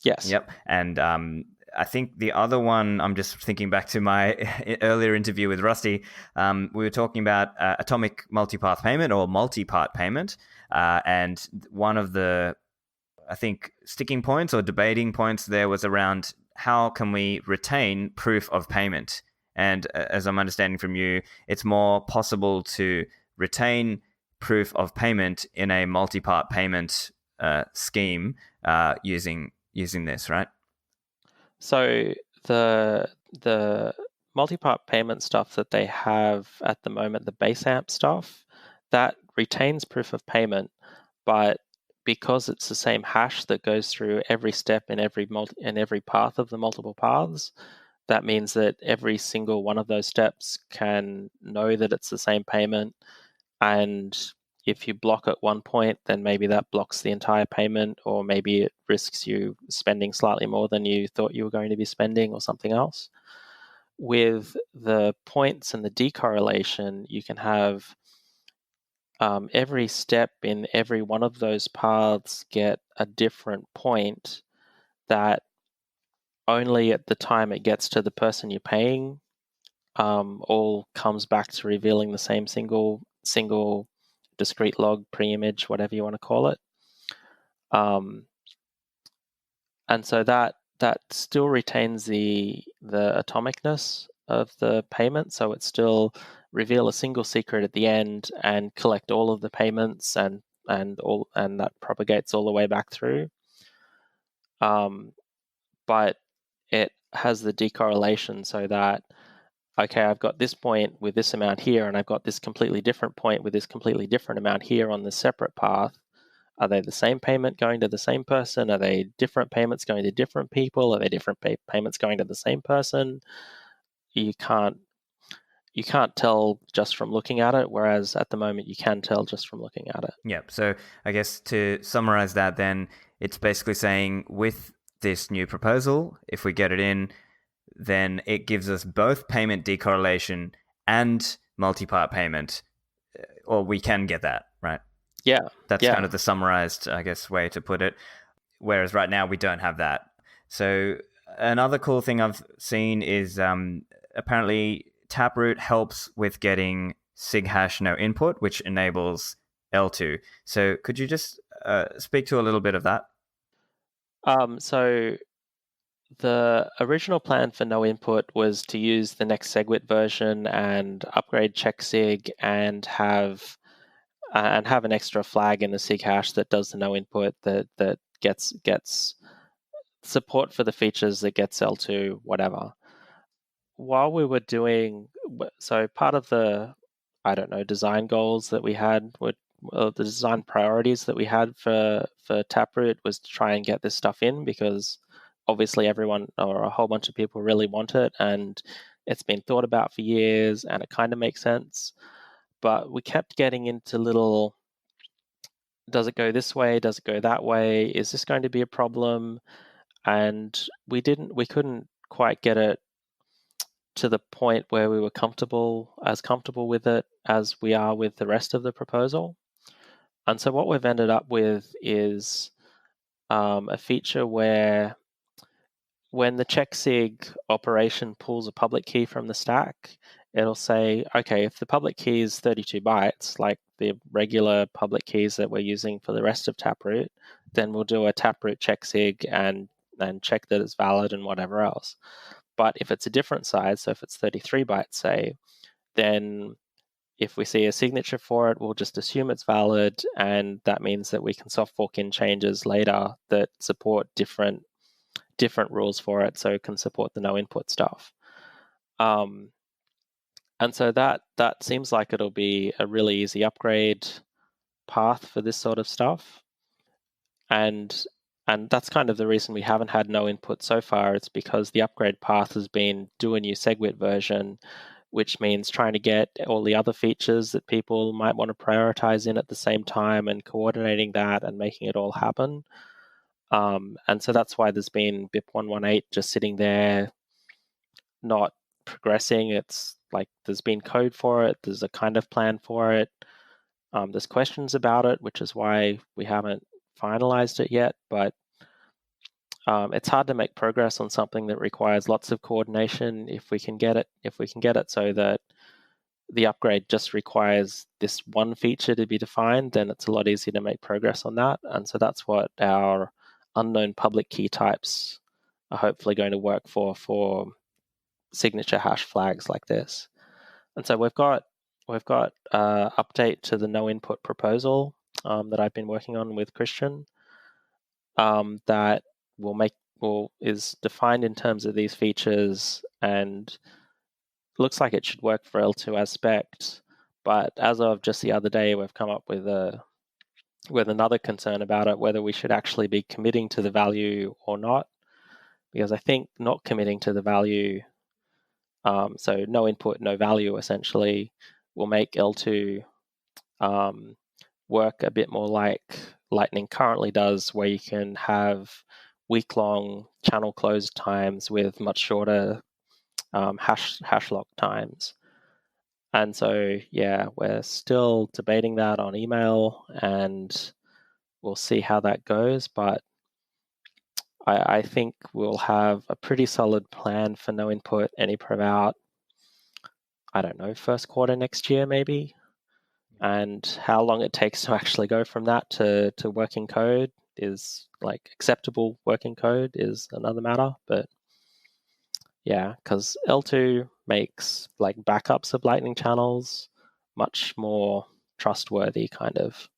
Yes. Yep. And I think the other one, I'm just thinking back to my earlier interview with Rusty, we were talking about atomic multipath payment or multi-part payment. And one of the, I think, sticking points or debating points there was around how can we retain proof of payment? And as I'm understanding from you, it's more possible to retain proof of payment in a multi-part payment scheme using this, right? So the multi-part payment stuff that they have at the moment, the base amp stuff, that retains proof of payment, but because it's the same hash that goes through every step in every path of the multiple paths, that means that every single one of those steps can know that it's the same payment. And if you block at one point, then maybe that blocks the entire payment, or maybe it risks you spending slightly more than you thought you were going to be spending or something else. With the points and the decorrelation, you can have every step in every one of those paths get a different point that only at the time it gets to the person you're paying all comes back to revealing the same single discrete log pre-image, whatever you want to call it. And so that still retains the atomicness of the payment, so it still reveal a single secret at the end and collect all of the payments, and that propagates all the way back through. But it has the decorrelation so that, okay, I've got this point with this amount here, and I've got this completely different point with this completely different amount here on this separate path. Are they the same payment going to the same person? Are they different payments going to different people? Are they different payments going to the same person? You can't tell just from looking at it, whereas at the moment you can tell just from looking at it. Yep. So I guess to summarize that, then it's basically saying with this new proposal, if we get it in, then it gives us both payment decorrelation and multi-part payment, or we can get that, right? Yeah. That's kind of the summarized, I guess, way to put it. Whereas right now we don't have that. So another cool thing I've seen is apparently Taproot helps with getting SIG hash no input, which enables L2. So could you just speak to a little bit of that? So the original plan for no input was to use the next SegWit version and upgrade checksig and have an extra flag in the SIG hash that does the no input that gets support for the features that gets L2 whatever. While we were doing so, part of the design goals that we had were the design priorities that we had for Taproot was to try and get this stuff in because obviously everyone or a whole bunch of people really want it and it's been thought about for years and it kind of makes sense. But we kept getting into little, does it go this way? Does it go that way? Is this going to be a problem? And we couldn't quite get it to the point where we were comfortable with it as we are with the rest of the proposal. And so what we've ended up with is a feature where when the checksig operation pulls a public key from the stack, it'll say, okay, if the public key is 32 bytes, like the regular public keys that we're using for the rest of Taproot, then we'll do a Taproot checksig and check that it's valid and whatever else. But if it's a different size, so if it's 33 bytes, say, then if we see a signature for it, we'll just assume it's valid, and that means that we can soft fork in changes later that support different rules for it, so it can support the no input stuff. And so that seems like it'll be a really easy upgrade path for this sort of stuff. And that's kind of the reason we haven't had no input so far. It's because the upgrade path has been do a new SegWit version, which means trying to get all the other features that people might want to prioritize in at the same time and coordinating that and making it all happen. And so that's why there's been BIP 118 just sitting there, not progressing. It's like there's been code for it, there's a kind of plan for it. There's questions about it, which is why we haven't finalized it yet, but it's hard to make progress on something that requires lots of coordination. If we can get it so that the upgrade just requires this one feature to be defined, then it's a lot easier to make progress on that. And so that's what our unknown public key types are hopefully going to work for signature hash flags like this. And so we've got update to the no input proposal that I've been working on with Christian that is defined in terms of these features and looks like it should work for L2 as spec'd. But as of just the other day, we've come up with another concern about it, whether we should actually be committing to the value or not. Because I think not committing to the value, so no input, no value, essentially, will make L2 work a bit more like Lightning currently does, where you can have week-long channel close times with much shorter hash lock times. And so, yeah, we're still debating that on email, and we'll see how that goes. But I think we'll have a pretty solid plan for no input any about, I don't know, first quarter next year maybe. And how long it takes to actually go from that to working code is like acceptable working code is another matter. But yeah, because L2 makes like backups of Lightning channels much more trustworthy, kind of.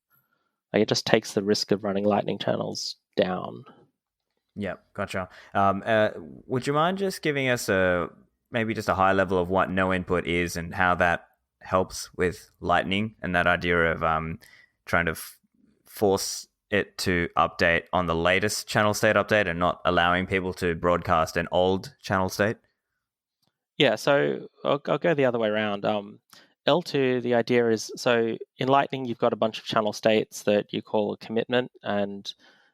Like it just takes the risk of running Lightning channels down. Yep, gotcha. Would you mind just giving us maybe just a high level of what no input is and how that helps with Lightning and that idea of trying to force it to update on the latest channel state update and not allowing people to broadcast an old channel state? Yeah, so I'll go the other way around. L2, the idea is, so in Lightning, you've got a bunch of channel states that you call a commitment. And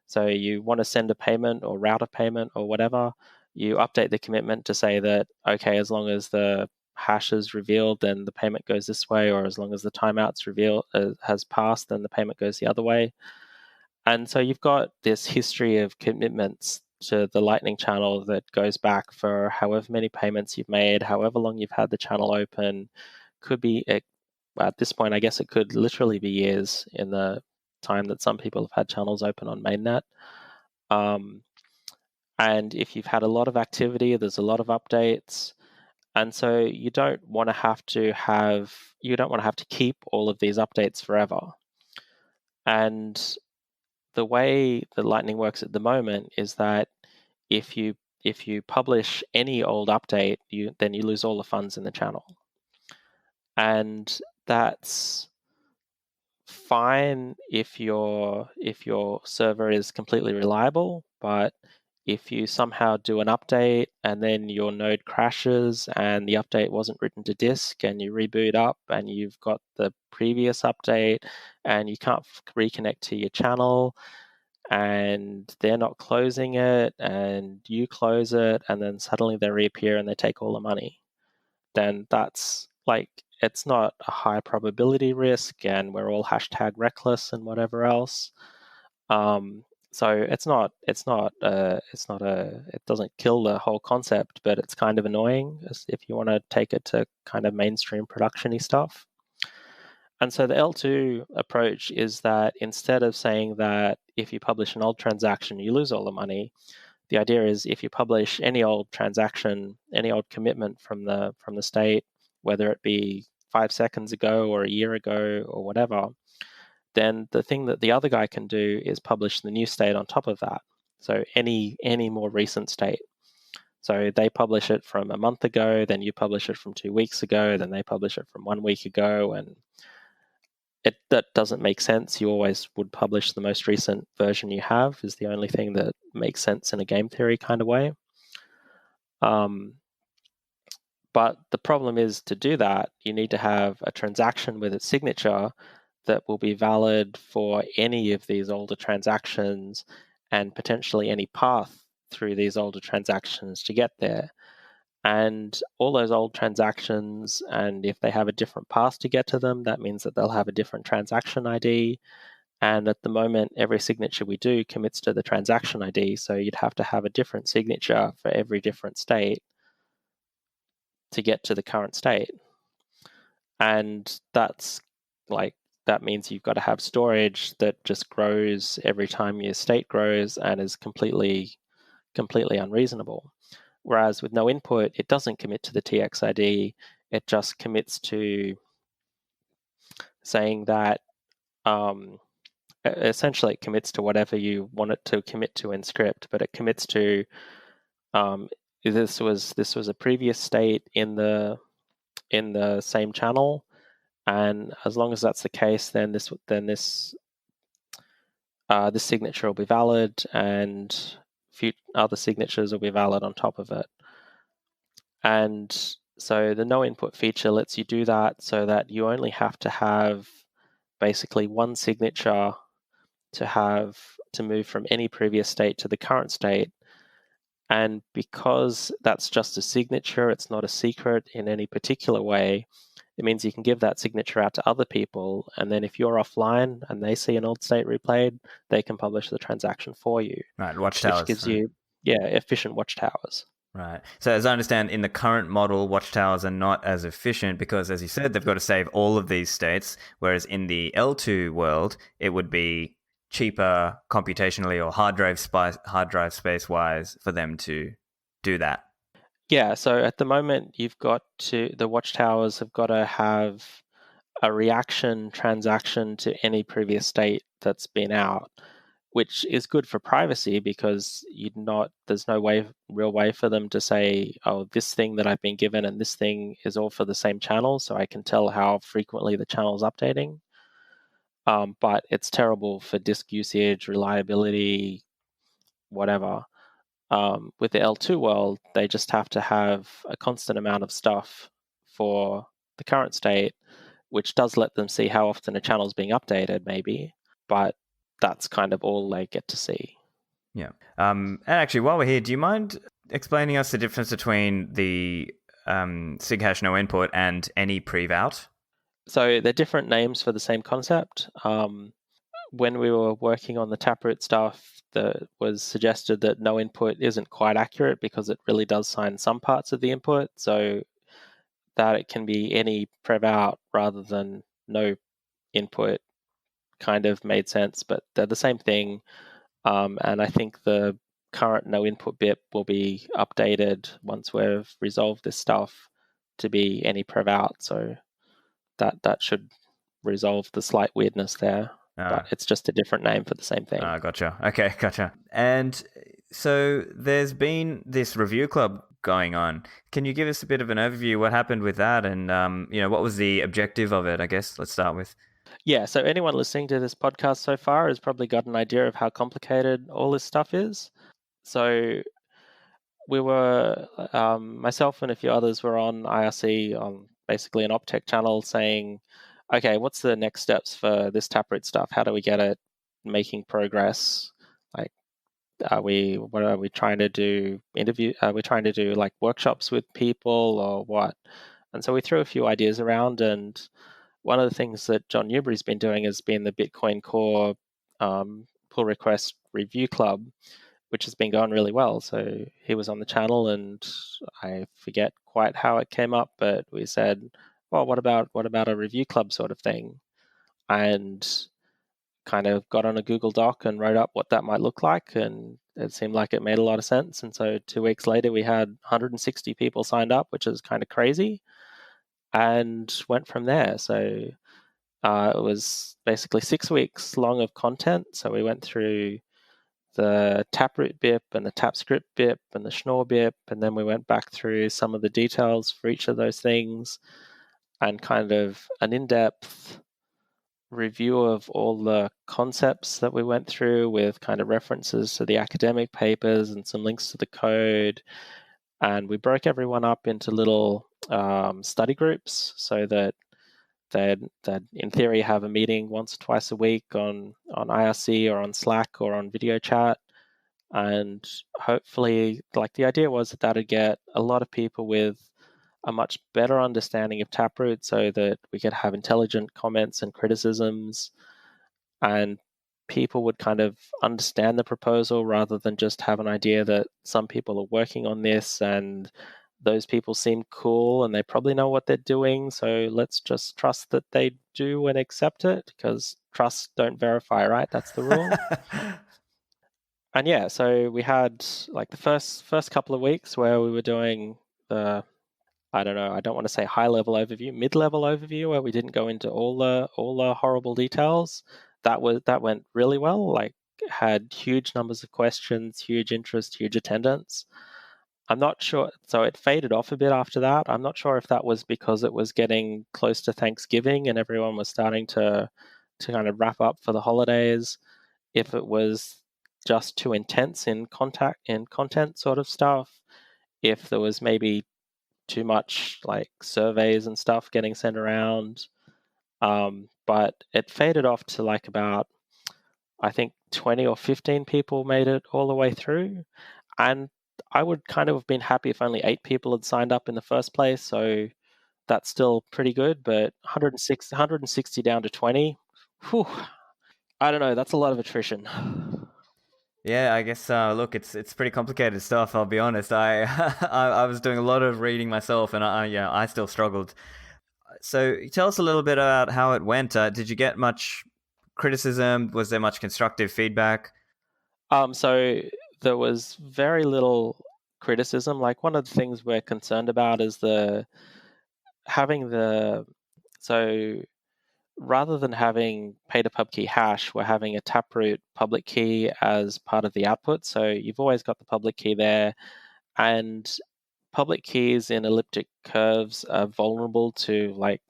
so you want to send a payment or route a payment or whatever, you update the commitment to say that, okay, as long as the hash is revealed, then the payment goes this way, or as long as the timeout's revealed has passed, then the payment goes the other way. And so you've got this history of commitments to the Lightning channel that goes back for however many payments you've made, however long you've had the channel open. Could be at this point, I guess it could literally be years in the time that some people have had channels open on mainnet. And if you've had a lot of activity, there's a lot of updates. And so you don't want to have to keep all of these updates forever. And the way that Lightning works at the moment is that if you publish any old update, then you lose all the funds in the channel. And that's fine if your server is completely reliable, but if you somehow do an update and then your node crashes and the update wasn't written to disk and you reboot up and you've got the previous update and you can't reconnect to your channel and they're not closing it and you close it and then suddenly they reappear and they take all the money, then that's like, it's not a high probability risk and we're all hashtag reckless and whatever else. So it doesn't kill the whole concept, but it's kind of annoying if you want to take it to kind of mainstream production-y stuff. And so the L2 approach is that instead of saying that if you publish an old transaction, you lose all the money, the idea is if you publish any old transaction, any old commitment from the state, whether it be 5 seconds ago or a year ago or whatever, then the thing that the other guy can do is publish the new state on top of that. So any more recent state. So they publish it from a month ago, then you publish it from 2 weeks ago, then they publish it from 1 week ago, and that doesn't make sense. You always would publish the most recent version you have is the only thing that makes sense in a game theory kind of way. But the problem is, to do that, you need to have a transaction with its signature that will be valid for any of these older transactions and potentially any path through these older transactions to get there. And all those old transactions, and if they have a different path to get to them, that means that they'll have a different transaction ID. And at the moment, every signature we do commits to the transaction ID. So you'd have to have a different signature for every different state to get to the current state. And that means you've got to have storage that just grows every time your state grows and is completely unreasonable. Whereas with no input, it doesn't commit to the TXID. It just commits to saying that essentially it commits to whatever you want it to commit to in script, but it commits to this was a previous state in the same channel, and as long as that's the case, then this signature will be valid, and other signatures will be valid on top of it. And so the no input feature lets you do that so that you only have to have basically one signature to move from any previous state to the current state. And because that's just a signature, it's not a secret in any particular way, it means you can give that signature out to other people, and then if you're offline and they see an old state replayed, they can publish the transaction for you. Right, watchtowers. Which gives you, efficient watchtowers. Right. So as I understand, in the current model, watchtowers are not as efficient because, as you said, they've got to save all of these states, whereas in the L2 world, it would be cheaper computationally or hard drive space wise for them to do that. Yeah, so at the moment, the watchtowers have got to have a reaction transaction to any previous state that's been out, which is good for privacy because there's no real way for them to say, oh, this thing that I've been given and this thing is all for the same channel, so I can tell how frequently the channel's updating. But it's terrible for disk usage, reliability, whatever. With the L2 world, they just have to have a constant amount of stuff for the current state, which does let them see how often a channel is being updated, maybe, but that's kind of all they get to see. Yeah. And actually, while we're here, do you mind explaining us the difference between the sig hash no input and any prevout? So they're different names for the same concept. When we were working on the Taproot stuff, that was suggested that no input isn't quite accurate because it really does sign some parts of the input. So that it can be any prev out rather than no input kind of made sense, but they're the same thing. And I think the current no input BIP will be updated once we've resolved this stuff to be any prev out. So that should resolve the slight weirdness there. But it's just a different name for the same thing. Gotcha. Okay, gotcha. And so there's been this review club going on. Can you give us a bit of an overview? What happened with that, and what was the objective of it? I guess let's start with. Yeah, so anyone listening to this podcast so far has probably got an idea of how complicated all this stuff is. So we were, myself and a few others were on IRC on basically an OpTech channel saying, okay, what's the next steps for this Taproot stuff? How do we get it making progress? Like, what are we trying to do? Are we trying to do like workshops with people or what? And so we threw a few ideas around, and one of the things that John Newberry's been doing has been the Bitcoin Core pull request review club, which has been going really well. So he was on the channel, and I forget quite how it came up, but we said, well, what about a review club sort of thing? And kind of got on a Google Doc and wrote up what that might look like, and it seemed like it made a lot of sense. And so 2 weeks later, we had 160 people signed up, which is kind of crazy, and went from there. So it was basically 6 weeks long of content. So we went through the Taproot BIP and the Tapscript BIP and the Schnorr BIP, and then we went back through some of the details for each of those things and kind of an in-depth review of all the concepts that we went through with kind of references to the academic papers and some links to the code. And we broke everyone up into little study groups so that they'd in theory have a meeting once or twice a week on IRC or on Slack or on video chat. And hopefully, like, the idea was that that'd get a lot of people with a much better understanding of Taproot so that we could have intelligent comments and criticisms, and people would kind of understand the proposal rather than just have an idea that some people are working on this and those people seem cool and they probably know what they're doing, so let's just trust that they do and accept it, because trust don't verify, right? That's the rule. And yeah, so we had like the first couple of weeks where we were doing the, I don't know, I don't want to say high level overview, mid level overview, where we didn't go into all the horrible details. That went really well. Like, had huge numbers of questions, huge interest, huge attendance. I'm not sure. So it faded off a bit after that. I'm not sure if that was because it was getting close to Thanksgiving and everyone was starting to kind of wrap up for the holidays. If it was just too intense in content sort of stuff. If there was maybe too much like surveys and stuff getting sent around. But it faded off to like about, I think 20 or 15 people made it all the way through. And I would kind of have been happy if only 8 people had signed up in the first place. So that's still pretty good, but 160 down to 20, whew, I don't know, that's a lot of attrition. Yeah, I guess. Look, it's pretty complicated stuff. I'll be honest. I was doing a lot of reading myself, and I still struggled. So tell us a little bit about how it went. Did you get much criticism? Was there much constructive feedback? So there was very little criticism. Like, one of the things we're concerned about is so rather than having pay to pub key hash, we're having a Taproot public key as part of the output. So you've always got the public key there, and public keys in elliptic curves are vulnerable to, like,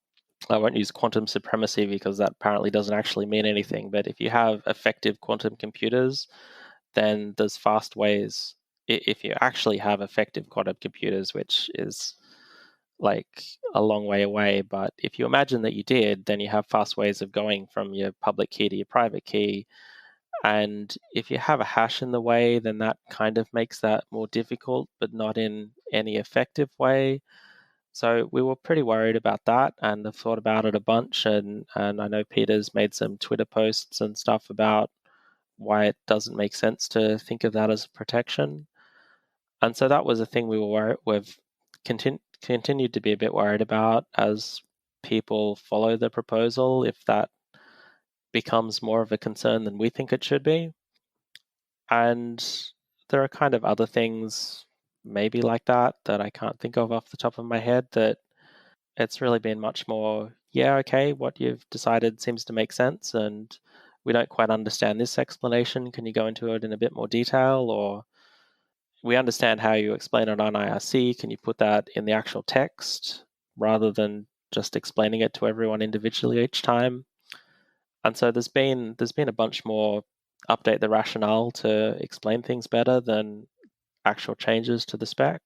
I won't use quantum supremacy because that apparently doesn't actually mean anything. But if you have effective quantum computers, then there's fast ways. If you actually have effective quantum computers, which is like a long way away, but if you imagine that you did, then you have fast ways of going from your public key to your private key. And if you have a hash in the way, then that kind of makes that more difficult, but not in any effective way. So we were pretty worried about that, and have thought about it a bunch. And I know Peter's made some Twitter posts and stuff about why it doesn't make sense to think of that as a protection. And so that was a thing we've continued to be a bit worried about as people follow the proposal, if that becomes more of a concern than we think it should be. And there are kind of other things maybe like that I can't think of off the top of my head, that it's really been much more, yeah, okay, what you've decided seems to make sense, and we don't quite understand this explanation. Can you go into it in a bit more detail? Or we understand how you explain it on IRC. Can you put that in the actual text rather than just explaining it to everyone individually each time? And so there's been a bunch more update the rationale to explain things better than actual changes to the spec.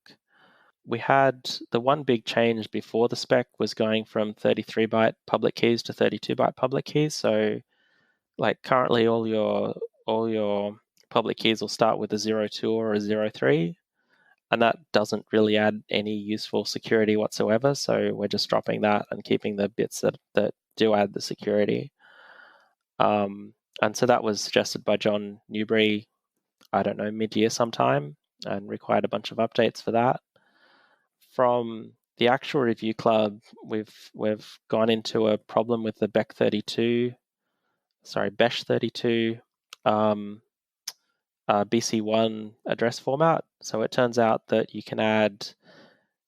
We had the one big change before the spec was going from 33-byte public keys to 32-byte public keys. So like currently all your public keys will start with a 02 or a 03, and that doesn't really add any useful security whatsoever. So we're just dropping that and keeping the bits that do add the security. And so that was suggested by John Newbury, I don't know, mid-year sometime, and required a bunch of updates for that. From the actual review club, we've gone into a problem with the Besh32 BC1 address format. So it turns out that you can add,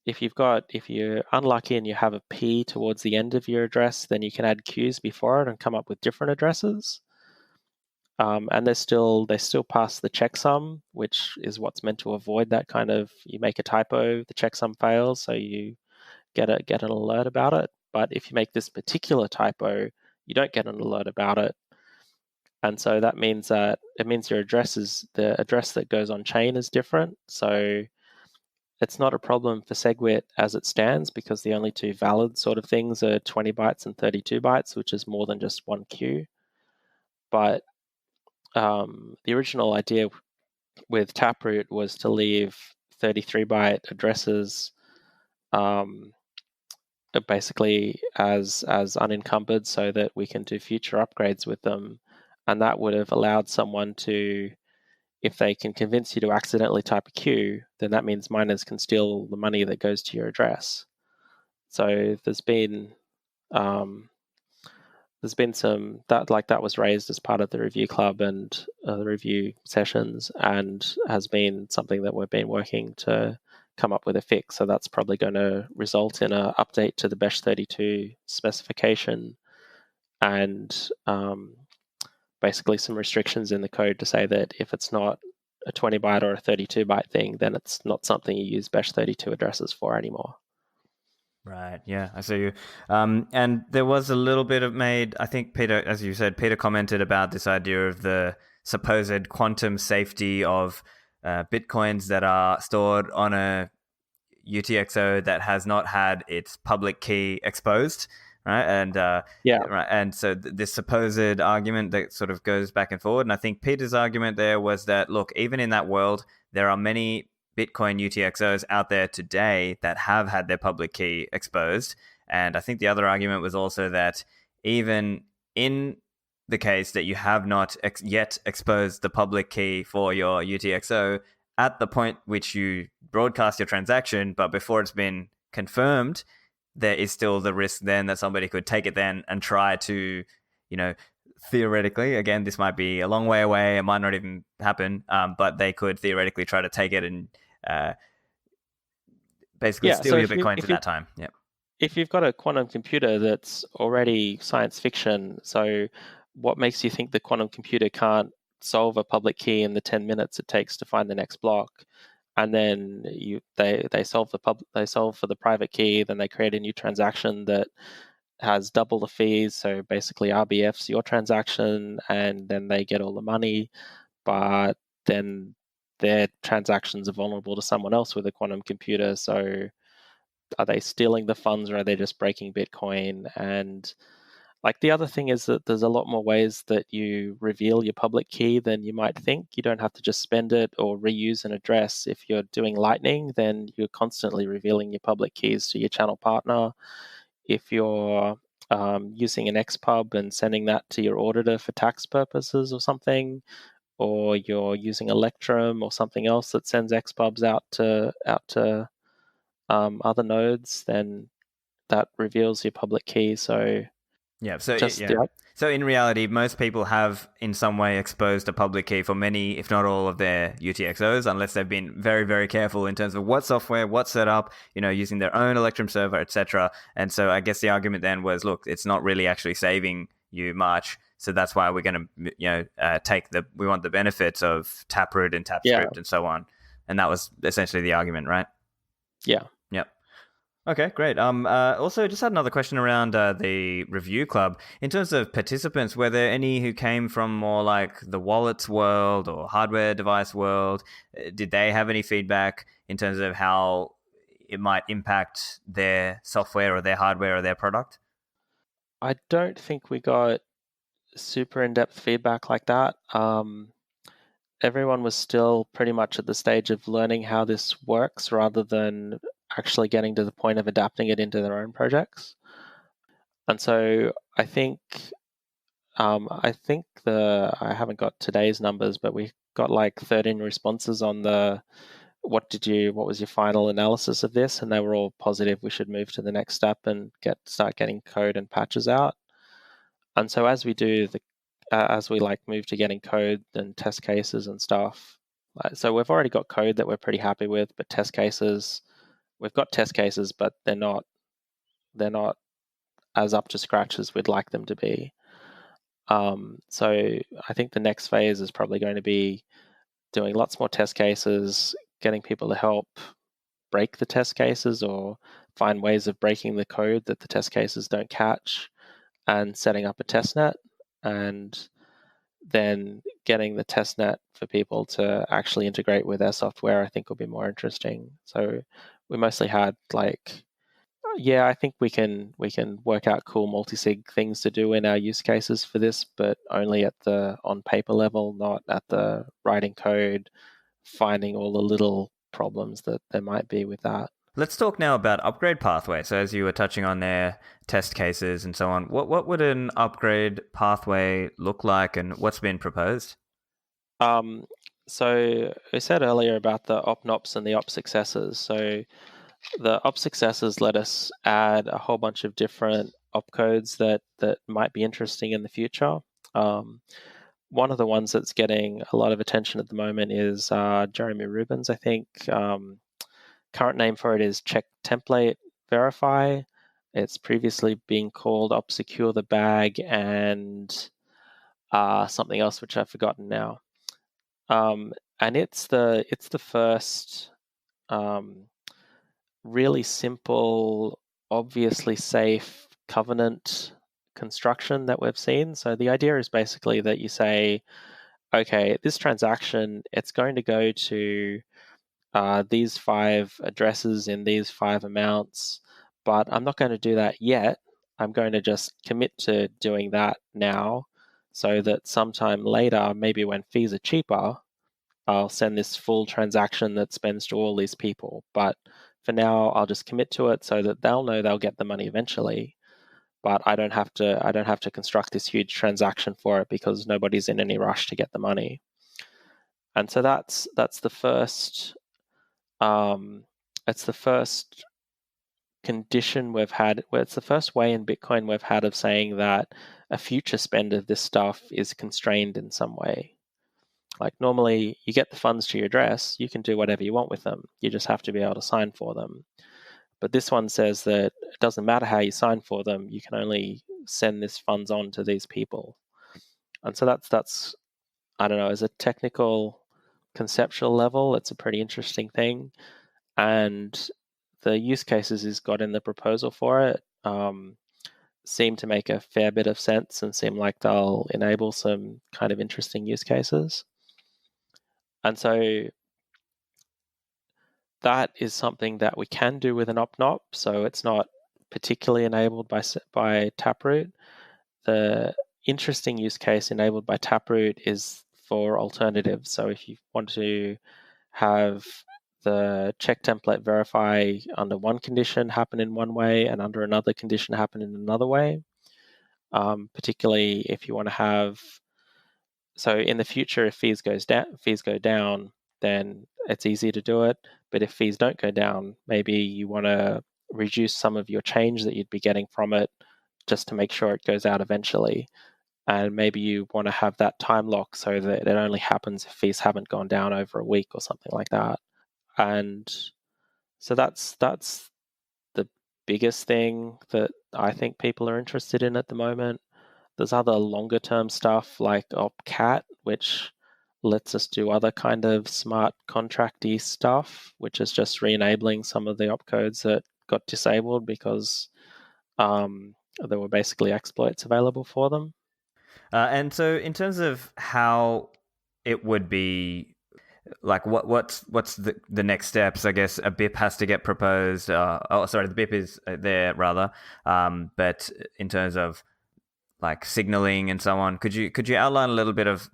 if you're unlucky and you have a P towards the end of your address, then you can add Qs before it and come up with different addresses. And they still pass the checksum, which is what's meant to avoid that kind of, you make a typo, the checksum fails, so you get an alert about it. But if you make this particular typo, you don't get an alert about it. And so that means that your address the address that goes on chain is different. So it's not a problem for SegWit as it stands, because the only two valid sort of things are 20 bytes and 32 bytes, which is more than just one queue. But the original idea with Taproot was to leave 33-byte addresses basically as unencumbered, so that we can do future upgrades with them. And that would have allowed someone to, if they can convince you to accidentally type a Q, then that means miners can steal the money that goes to your address. So there's been some that was raised as part of the review club and the review sessions, and has been something that we've been working to come up with a fix. So that's probably going to result in an update to the Besh32 specification, and basically some restrictions in the code to say that if it's not a 20-byte or a 32-byte thing, then it's not something you use Besh32 addresses for anymore. Right. Yeah, I see you. And there was a little bit of I think Peter, as you said, Peter commented about this idea of the supposed quantum safety of Bitcoins that are stored on a UTXO that has not had its public key exposed. Right. And Yeah. right. And so this supposed argument that sort of goes back and forward. And I think Peter's argument there was that, look, even in that world, there are many Bitcoin UTXOs out there today that have had their public key exposed. And I think the other argument was also that even in the case that you have not yet exposed the public key for your UTXO, at the point which you broadcast your transaction, but before it's been confirmed, there is still the risk then that somebody could take it then and try to, theoretically, again, this might be a long way away, it might not even happen, but they could theoretically try to take it and basically steal your Bitcoins in that time. Yeah. If you've got a quantum computer that's already science fiction, so what makes you think the quantum computer can't solve a public key in the 10 minutes it takes to find the next block? And then they solve for the private key, then they create a new transaction that has double the fees, so basically RBFs your transaction, and then they get all the money, but then their transactions are vulnerable to someone else with a quantum computer. So are they stealing the funds, or are they just breaking Bitcoin? And like the other thing is that there's a lot more ways that you reveal your public key than you might think. You don't have to just spend it or reuse an address. If you're doing Lightning, then you're constantly revealing your public keys to your channel partner. If you're using an XPub and sending that to your auditor for tax purposes or something, or you're using Electrum or something else that sends XPubs out to other nodes, then that reveals your public key. So Yeah. So just yeah. So in reality, most people have in some way exposed a public key for many, if not all, of their UTXOs, unless they've been very, very careful in terms of what software, what setup, using their own Electrum server, etc. And so I guess the argument then was, look, it's not really actually saving you much. So that's why we're going to, we want the benefits of Taproot and yeah, Tapscript and so on. And that was essentially the argument, right? yeah. Yep. Okay, great. Also, just had another question around the review club. In terms of participants, were there any who came from more like the wallets world or hardware device world? Did they have any feedback in terms of how it might impact their software or their hardware or their product? I don't think we got super in-depth feedback like that. Everyone was still pretty much at the stage of learning how this works rather than actually getting to the point of adapting it into their own projects. And so I think I haven't got today's numbers, but we got like 13 responses on the what was your final analysis of this, and they were all positive. We should move to the next step and start getting code and patches out. And so as we do as we like move to getting code and test cases and stuff, so we've already got code that we're pretty happy with, but we've got test cases, but they're not as up to scratch as we'd like them to be. So I think the next phase is probably going to be doing lots more test cases, getting people to help break the test cases or find ways of breaking the code that the test cases don't catch, and setting up a test net, and then getting the test net for people to actually integrate with their software, I think will be more interesting. So we mostly had I think we can work out cool multi-sig things to do in our use cases for this, but only at the on paper level, not at the writing code, finding all the little problems that there might be with that. Let's talk now about upgrade pathway. So as you were touching on there, test cases and so on, what would an upgrade pathway look like and what's been proposed? Um, so we said earlier about the op nops and the op successors. So the op successors let us add a whole bunch of different opcodes that might be interesting in the future. One of the ones that's getting a lot of attention at the moment is Jeremy Rubin's, I think. Current name for it is Check Template Verify. It's previously been called Op Secure the Bag and something else which I've forgotten now. And it's the first really simple, obviously safe covenant construction that we've seen. So the idea is basically that you say, okay, this transaction, it's going to go to these 5 addresses in these 5 amounts, but I'm not going to do that yet. I'm going to just commit to doing that now so that sometime later, maybe when fees are cheaper, I'll send this full transaction that spends to all these people. But for now, I'll just commit to it so that they'll know they'll get the money eventually. But I don't have to construct this huge transaction for it because nobody's in any rush to get the money. And so that's the first it's the first condition we've had. Well, it's the first way in Bitcoin we've had of saying that a future spend of this stuff is constrained in some way. Like normally, you get the funds to your address, you can do whatever you want with them. You just have to be able to sign for them. But this one says that it doesn't matter how you sign for them, you can only send this funds on to these people. And so that's I don't know, as a technical conceptual level, it's a pretty interesting thing. And the use cases he's got in the proposal for it seem to make a fair bit of sense and seem like they'll enable some kind of interesting use cases. And so that is something that we can do with an op-nop, so it's not particularly enabled by Taproot. The interesting use case enabled by Taproot is for alternatives. So if you want to have the check template verify under one condition happen in one way and under another condition happen in another way, particularly if you want to have, so in the future, if fees go down, then it's easy to do it. But if fees don't go down, maybe you want to reduce some of your change that you'd be getting from it just to make sure it goes out eventually. And maybe you want to have that time lock so that it only happens if fees haven't gone down over a week or something like that. And so that's the biggest thing that I think people are interested in at the moment. There's other longer term stuff like OpCat, which lets us do other kind of smart contracty stuff, which is just re-enabling some of the opcodes that got disabled because there were basically exploits available for them. And so, in terms of how it would be, like, what's the next steps? I guess a BIP has to get proposed. The BIP is there rather. But in terms of like signaling and so on, could you outline a little bit of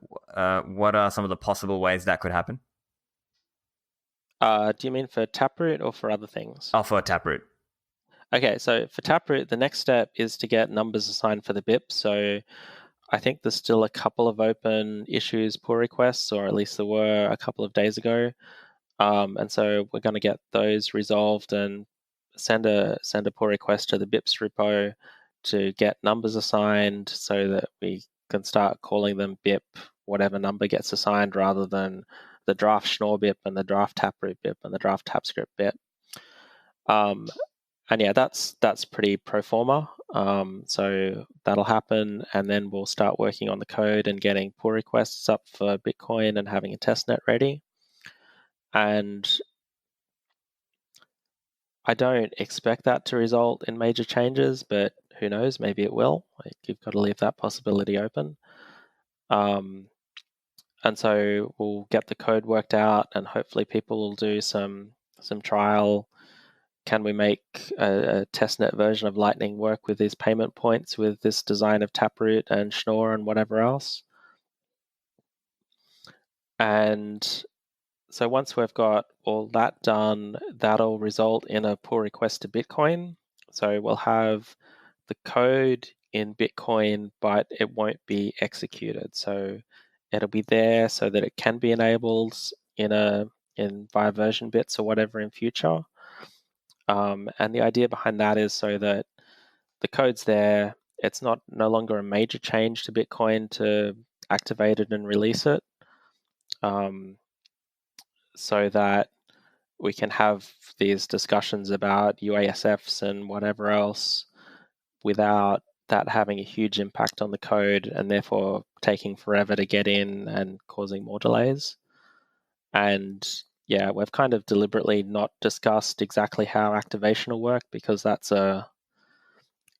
what are some of the possible ways that could happen? Do you mean for Taproot or for other things? Oh, for Taproot. Okay, so for Taproot, the next step is to get numbers assigned for the BIP. So I think there's still a couple of open issues, pull requests, or at least there were a couple of days ago. And so we're going to get those resolved and send a pull request to the BIPs repo to get numbers assigned so that we can start calling them BIP, whatever number gets assigned, rather than the draft Schnorr BIP and the draft Taproot BIP and the draft Tapscript BIP. And yeah, that's pretty pro forma. So that'll happen, and then we'll start working on the code and getting pull requests up for Bitcoin and having a testnet ready. And I don't expect that to result in major changes, but who knows? Maybe it will. Like, you've got to leave that possibility open. And so we'll get the code worked out, and hopefully people will do some trial. Can we make a testnet version of Lightning work with these payment points with this design of Taproot and Schnorr and whatever else? And so once we've got all that done, that'll result in a pull request to Bitcoin. So we'll have the code in Bitcoin, but it won't be executed. So it'll be there so that it can be enabled via version bits or whatever in future. And the idea behind that is so that the code's there. It's no longer a major change to Bitcoin to activate it and release it, so that we can have these discussions about UASFs and whatever else without that having a huge impact on the code and therefore taking forever to get in and causing more delays. And yeah, we've kind of deliberately not discussed exactly how activation will work because that's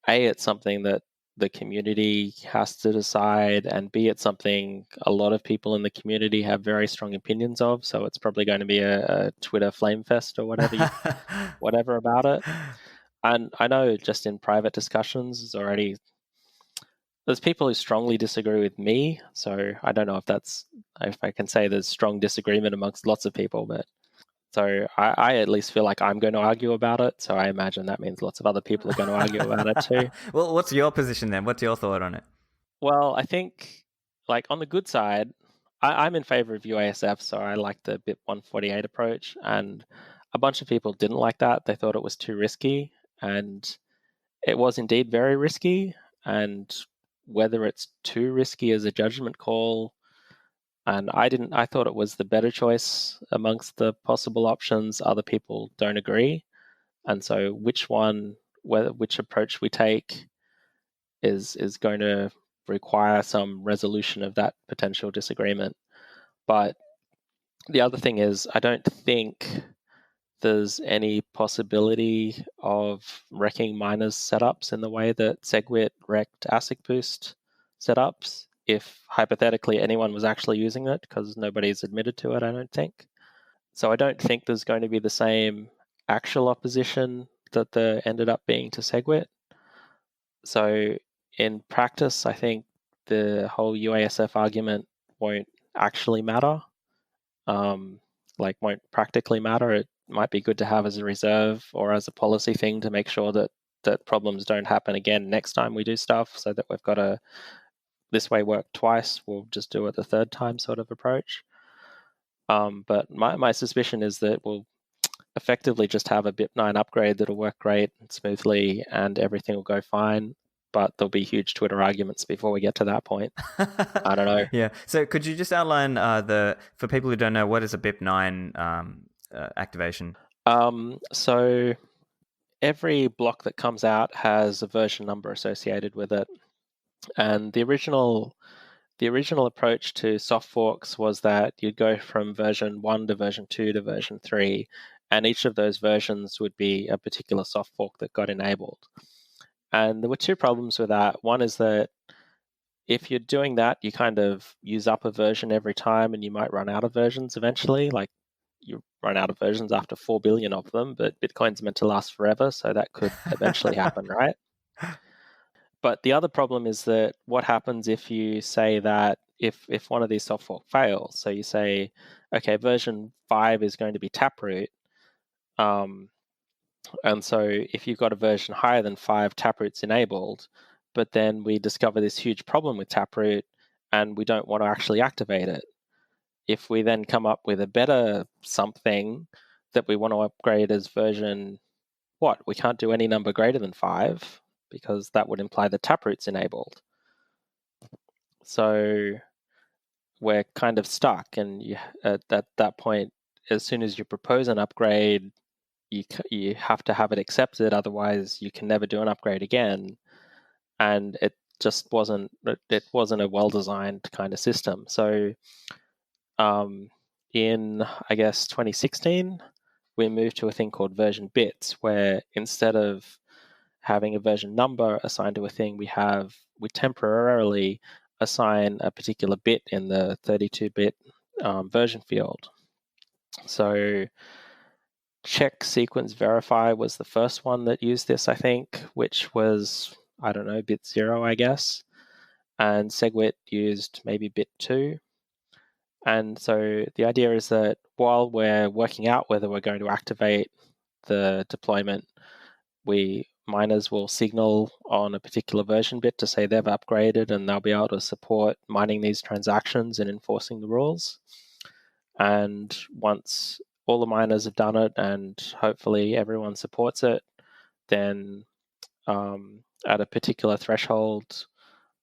it's something that the community has to decide, and B, it's something a lot of people in the community have very strong opinions of. So it's probably going to be a Twitter flame fest or whatever about it. And I know just in private discussions, there's people who strongly disagree with me. So I don't know if I can say there's strong disagreement amongst lots of people, but so I at least feel like I'm going to argue about it. So I imagine that means lots of other people are going to argue about it too. Well, what's your position then? What's your thought on it? Well, I think, like, on the good side, I'm in favor of UASF, so I like the BIP 148 approach. And a bunch of people didn't like that. They thought it was too risky. And it was indeed very risky. And whether it's too risky is a judgment call. And I thought it was the better choice amongst the possible options. Other people don't agree. And so which approach we take is going to require some resolution of that potential disagreement. But the other thing is, I don't think there's any possibility of wrecking miners setups in the way that SegWit wrecked ASIC boost setups if hypothetically anyone was actually using it, because nobody's admitted to it, I don't think. So I don't think there's going to be the same actual opposition that there ended up being to SegWit. So in practice, I think the whole UASF argument won't actually matter, won't practically matter. It might be good to have as a reserve or as a policy thing to make sure that problems don't happen again next time we do stuff, so that we've got this way work twice, we'll just do it the third time sort of approach. But my suspicion is that effectively just have a BIP9 upgrade that'll work great and smoothly and everything will go fine. But there'll be huge Twitter arguments before we get to that point. I don't know. Yeah. So could you just outline for people who don't know, what is a BIP9 activation? So every block that comes out has a version number associated with it. And the original approach to soft forks was that you'd go from version 1 to version 2 to version 3, and each of those versions would be a particular soft fork that got enabled. And there were two problems with that. One is that if you're doing that, you kind of use up a version every time and you might run out of versions eventually. Like you run out of versions after 4 billion of them, but Bitcoin's meant to last forever, so that could eventually happen, right? But the other problem is that what happens if you say that if one of these soft fork fails, so you say, okay, version 5 is going to be Taproot, and so if you've got a version higher than 5, Taproot's enabled, but then we discover this huge problem with Taproot and we don't want to actually activate it. If we then come up with a better something that we want to upgrade as version, we can't do any number greater than 5 because that would imply that Taproot's enabled. So we're kind of stuck, and at that point, as soon as you propose an upgrade, you have to have it accepted, otherwise you can never do an upgrade again. And it just wasn't a well-designed kind of system. So in, I guess, 2016, we moved to a thing called version bits, where instead of having a version number assigned to a thing, we temporarily assign a particular bit in the 32-bit version field. So check sequence verify was the first one that used this, I think, which was, I don't know, bit 0, I guess. And SegWit used maybe bit 2. And so the idea is that while we're working out whether we're going to activate the deployment, miners will signal on a particular version bit to say they've upgraded, and they'll be able to support mining these transactions and enforcing the rules. And once all the miners have done it and hopefully everyone supports it, then at a particular threshold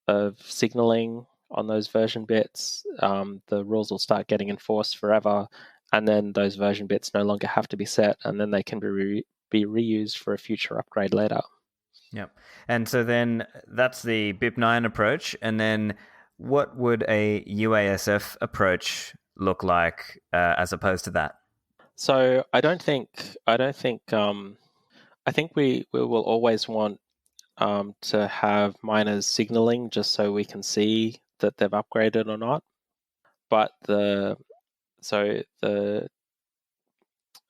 of signaling on those version bits, the rules will start getting enforced forever, and then those version bits no longer have to be set, and then they can be reused for a future upgrade later. Yep. And so then that's the BIP9 approach. And then what would a UASF approach look like as opposed to that? So I think we will always want to have miners signaling just so we can see that they've upgraded or not. But the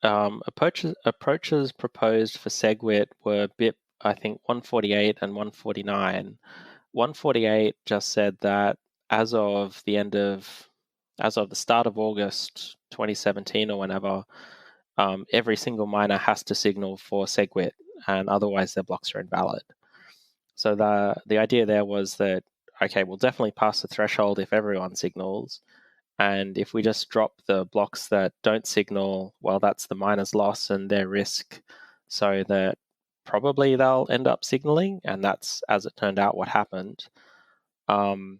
approaches proposed for SegWit were BIP, I think, 148 and 149. 148 just said that as of the start of August 2017 or whenever, every single miner has to signal for SegWit, and otherwise their blocks are invalid. So the idea there was that, okay, we'll definitely pass the threshold if everyone signals, and if we just drop the blocks that don't signal, well, that's the miner's loss and their risk, so that probably they'll end up signaling, and that's, as it turned out, what happened. And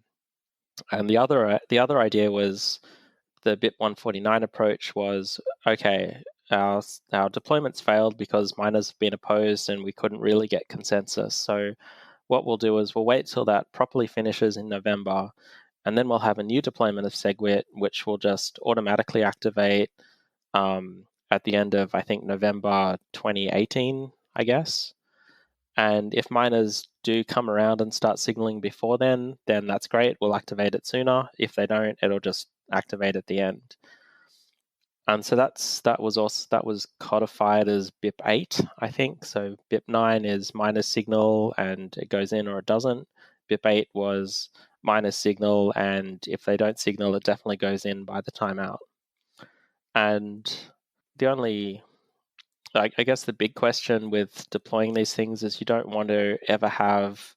the other idea was the BIP 149 approach was, okay, our deployments failed because miners have been opposed and we couldn't really get consensus. So what we'll do is we'll wait till that properly finishes in November, and then we'll have a new deployment of SegWit, which will just automatically activate at the end of, I think, November 2018, I guess. And if miners do come around and start signaling before then that's great. We'll activate it sooner. If they don't, it'll just activate at the end. And so that was codified as BIP 8, I think. So BIP 9 is minus signal and it goes in or it doesn't. BIP 8 was minus signal, and if they don't signal, it definitely goes in by the timeout. And I guess the big question with deploying these things is you don't want to ever have,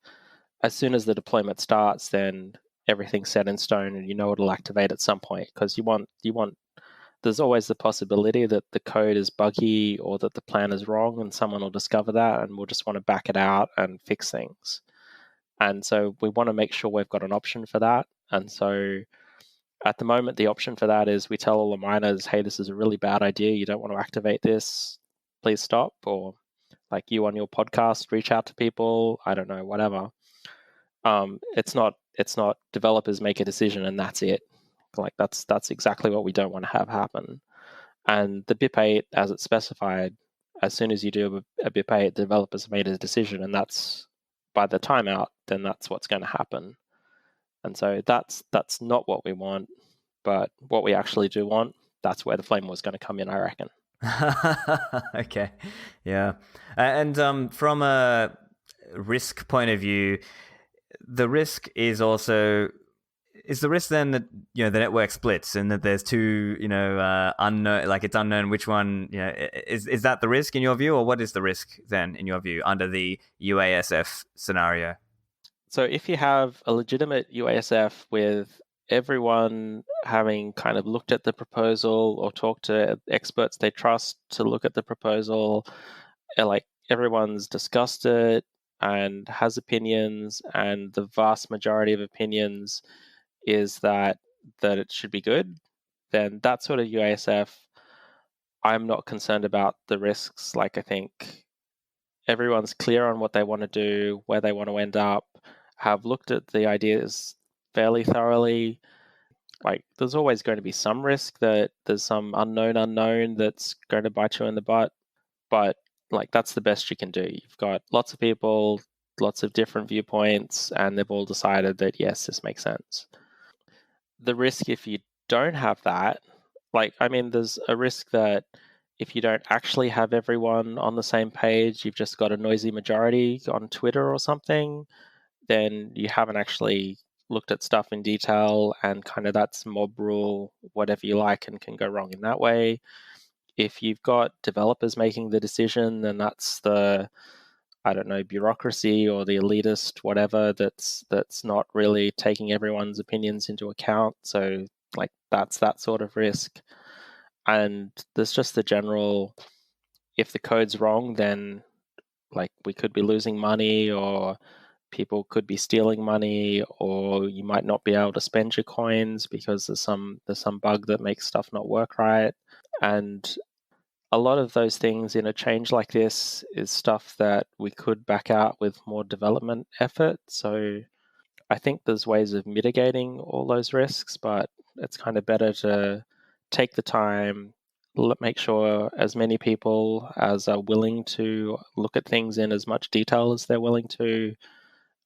as soon as the deployment starts, then everything's set in stone and you know it'll activate at some point, because you want there's always the possibility that the code is buggy or that the plan is wrong, and someone will discover that and we'll just want to back it out and fix things. And so we want to make sure we've got an option for that. And so at the moment, the option for that is we tell all the miners, hey, this is a really bad idea. You don't want to activate this. Please stop. Or like you on your podcast, reach out to people. I don't know, whatever. It's not developers make a decision and that's it. Like that's exactly what we don't want to have happen. And the BIP8, as it's specified, as soon as you do a BIP8, developers have made a decision, and that's by the timeout, then that's what's going to happen. And so that's not what we want, but what we actually do want, that's where the flame was going to come in, I reckon. Okay, yeah, and from a risk point of view, the risk is also is the risk then that the network splits and that there's two unknown, like it's unknown which one is that the risk in your view, or what is the risk then in your view under the UASF scenario? So if you have a legitimate UASF with everyone having kind of looked at the proposal or talked to experts they trust to look at the proposal, like everyone's discussed it and has opinions, and the vast majority of opinions is that it should be good, then that sort of UASF, I'm not concerned about the risks. Like I think everyone's clear on what they want to do, where they want to end up, have looked at the ideas fairly thoroughly. Like there's always going to be some risk that there's some unknown that's going to bite you in the butt, but like that's the best you can do. You've got lots of people, lots of different viewpoints, and they've all decided that yes, this makes sense. The risk if you don't have that, like I mean, there's a risk that if you don't actually have everyone on the same page, you've just got a noisy majority on Twitter or something, then you haven't actually looked at stuff in detail, and kind of that's mob rule, whatever you like, and can go wrong in that way. If you've got developers making the decision, then that's the, I don't know, bureaucracy or the elitist whatever that's not really taking everyone's opinions into account. So like that's that sort of risk. And there's just the general, if the code's wrong, then like we could be losing money, or people could be stealing money, or you might not be able to spend your coins because there's some bug that makes stuff not work right. And a lot of those things in a change like this is stuff that we could back out with more development effort. So I think there's ways of mitigating all those risks, but it's kind of better to take the time, make sure as many people as are willing to look at things in as much detail as they're willing to,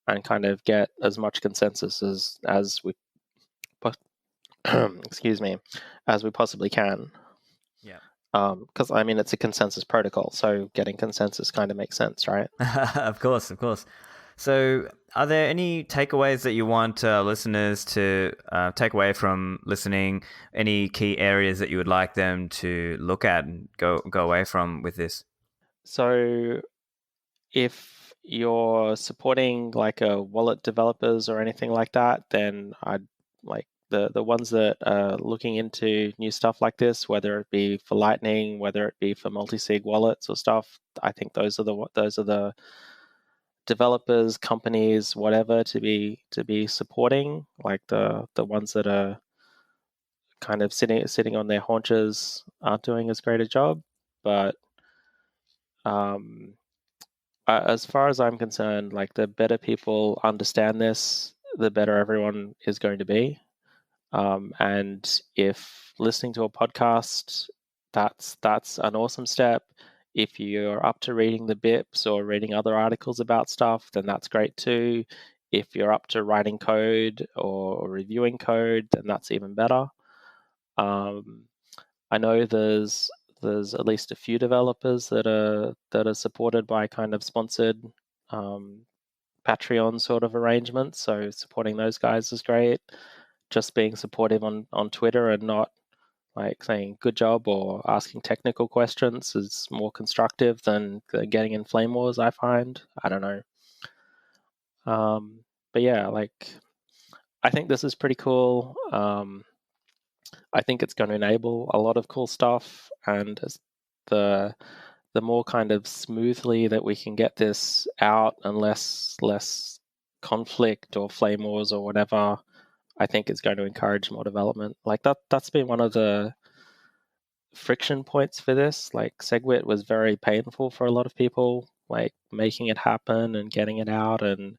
and kind of get as much consensus as we excuse me, as we possibly can. Yeah. Because I mean, it's a consensus protocol, so getting consensus kind of makes sense, right? Of course, of course. So, are there any takeaways that you want listeners to take away from listening? Any key areas that you would like them to look at and go away from with this? So, if you're supporting like a wallet developers or anything like that, then I'd like the ones that are looking into new stuff like this, whether it be for Lightning, whether it be for multi-sig wallets or stuff. I think those are the developers, companies, whatever to be supporting, like the ones that are kind of sitting on their haunches aren't doing as great a job. But um, as far as I'm concerned, like the better people understand this, the better everyone is going to be. And if listening to a podcast, that's an awesome step. If you're up to reading the BIPs or reading other articles about stuff, then that's great too. If you're up to writing code or reviewing code, then that's even better. I know there's at least a few developers that are supported by kind of sponsored Patreon sort of arrangements. So supporting those guys is great. Just being supportive on Twitter and not like saying good job or asking technical questions is more constructive than getting in flame wars, I find. I don't know. But yeah, like I think this is pretty cool. I think it's going to enable a lot of cool stuff, and the the more kind of smoothly that we can get this out and less conflict or flame wars or whatever, I think it's going to encourage more development. Like that's been one of the friction points for this. Like SegWit was very painful for a lot of people, like making it happen and getting it out and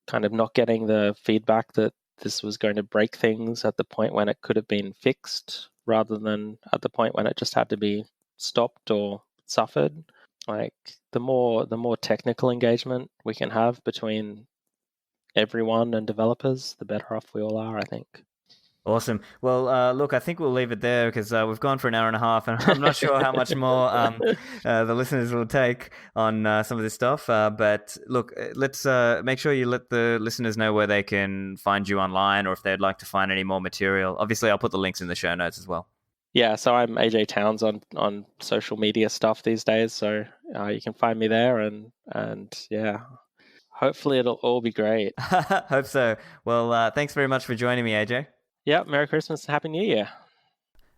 kind of not getting the feedback that this was going to break things at the point when it could have been fixed rather than at the point when it just had to be stopped or suffered. Like the more technical engagement we can have between everyone and developers, the better off we all are, I think. Awesome. Well, look, I think we'll leave it there because we've gone for an hour and a half, and I'm not sure how much more the listeners will take on some of this stuff. But look, let's make sure you let the listeners know where they can find you online, or if they'd like to find any more material. Obviously, I'll put the links in the show notes as well. Yeah, so I'm AJ Towns on social media stuff these days, so you can find me there, and yeah, hopefully it'll all be great. Hope so. Well, thanks very much for joining me, AJ. Yeah, Merry Christmas and Happy New Year.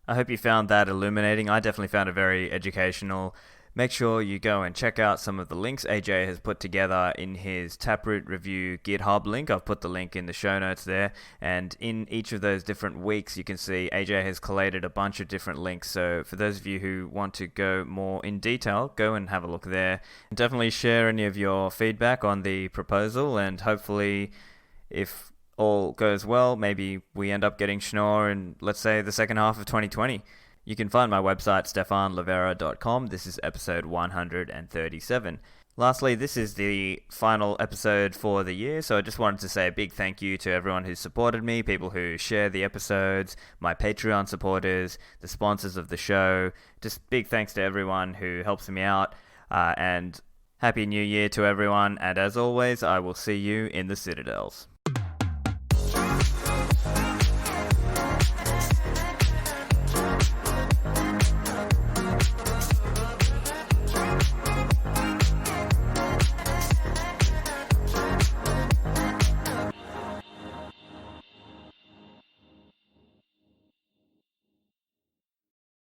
I hope you found that illuminating. I definitely found it very educational. Make sure you go and check out some of the links AJ has put together in his Taproot review GitHub link. I've put the link in the show notes there. And in each of those different weeks, you can see AJ has collated a bunch of different links. So for those of you who want to go more in detail, go and have a look there. And definitely share any of your feedback on the proposal, and hopefully, if all goes well, maybe we end up getting Schnorr in, let's say, the second half of 2020. You can find my website, stefanlivera.com. This is episode 137. Lastly, this is the final episode for the year, so I just wanted to say a big thank you to everyone who's supported me, people who share the episodes, my Patreon supporters, the sponsors of the show. Just big thanks to everyone who helps me out, and Happy New Year to everyone, and as always, I will see you in the Citadels.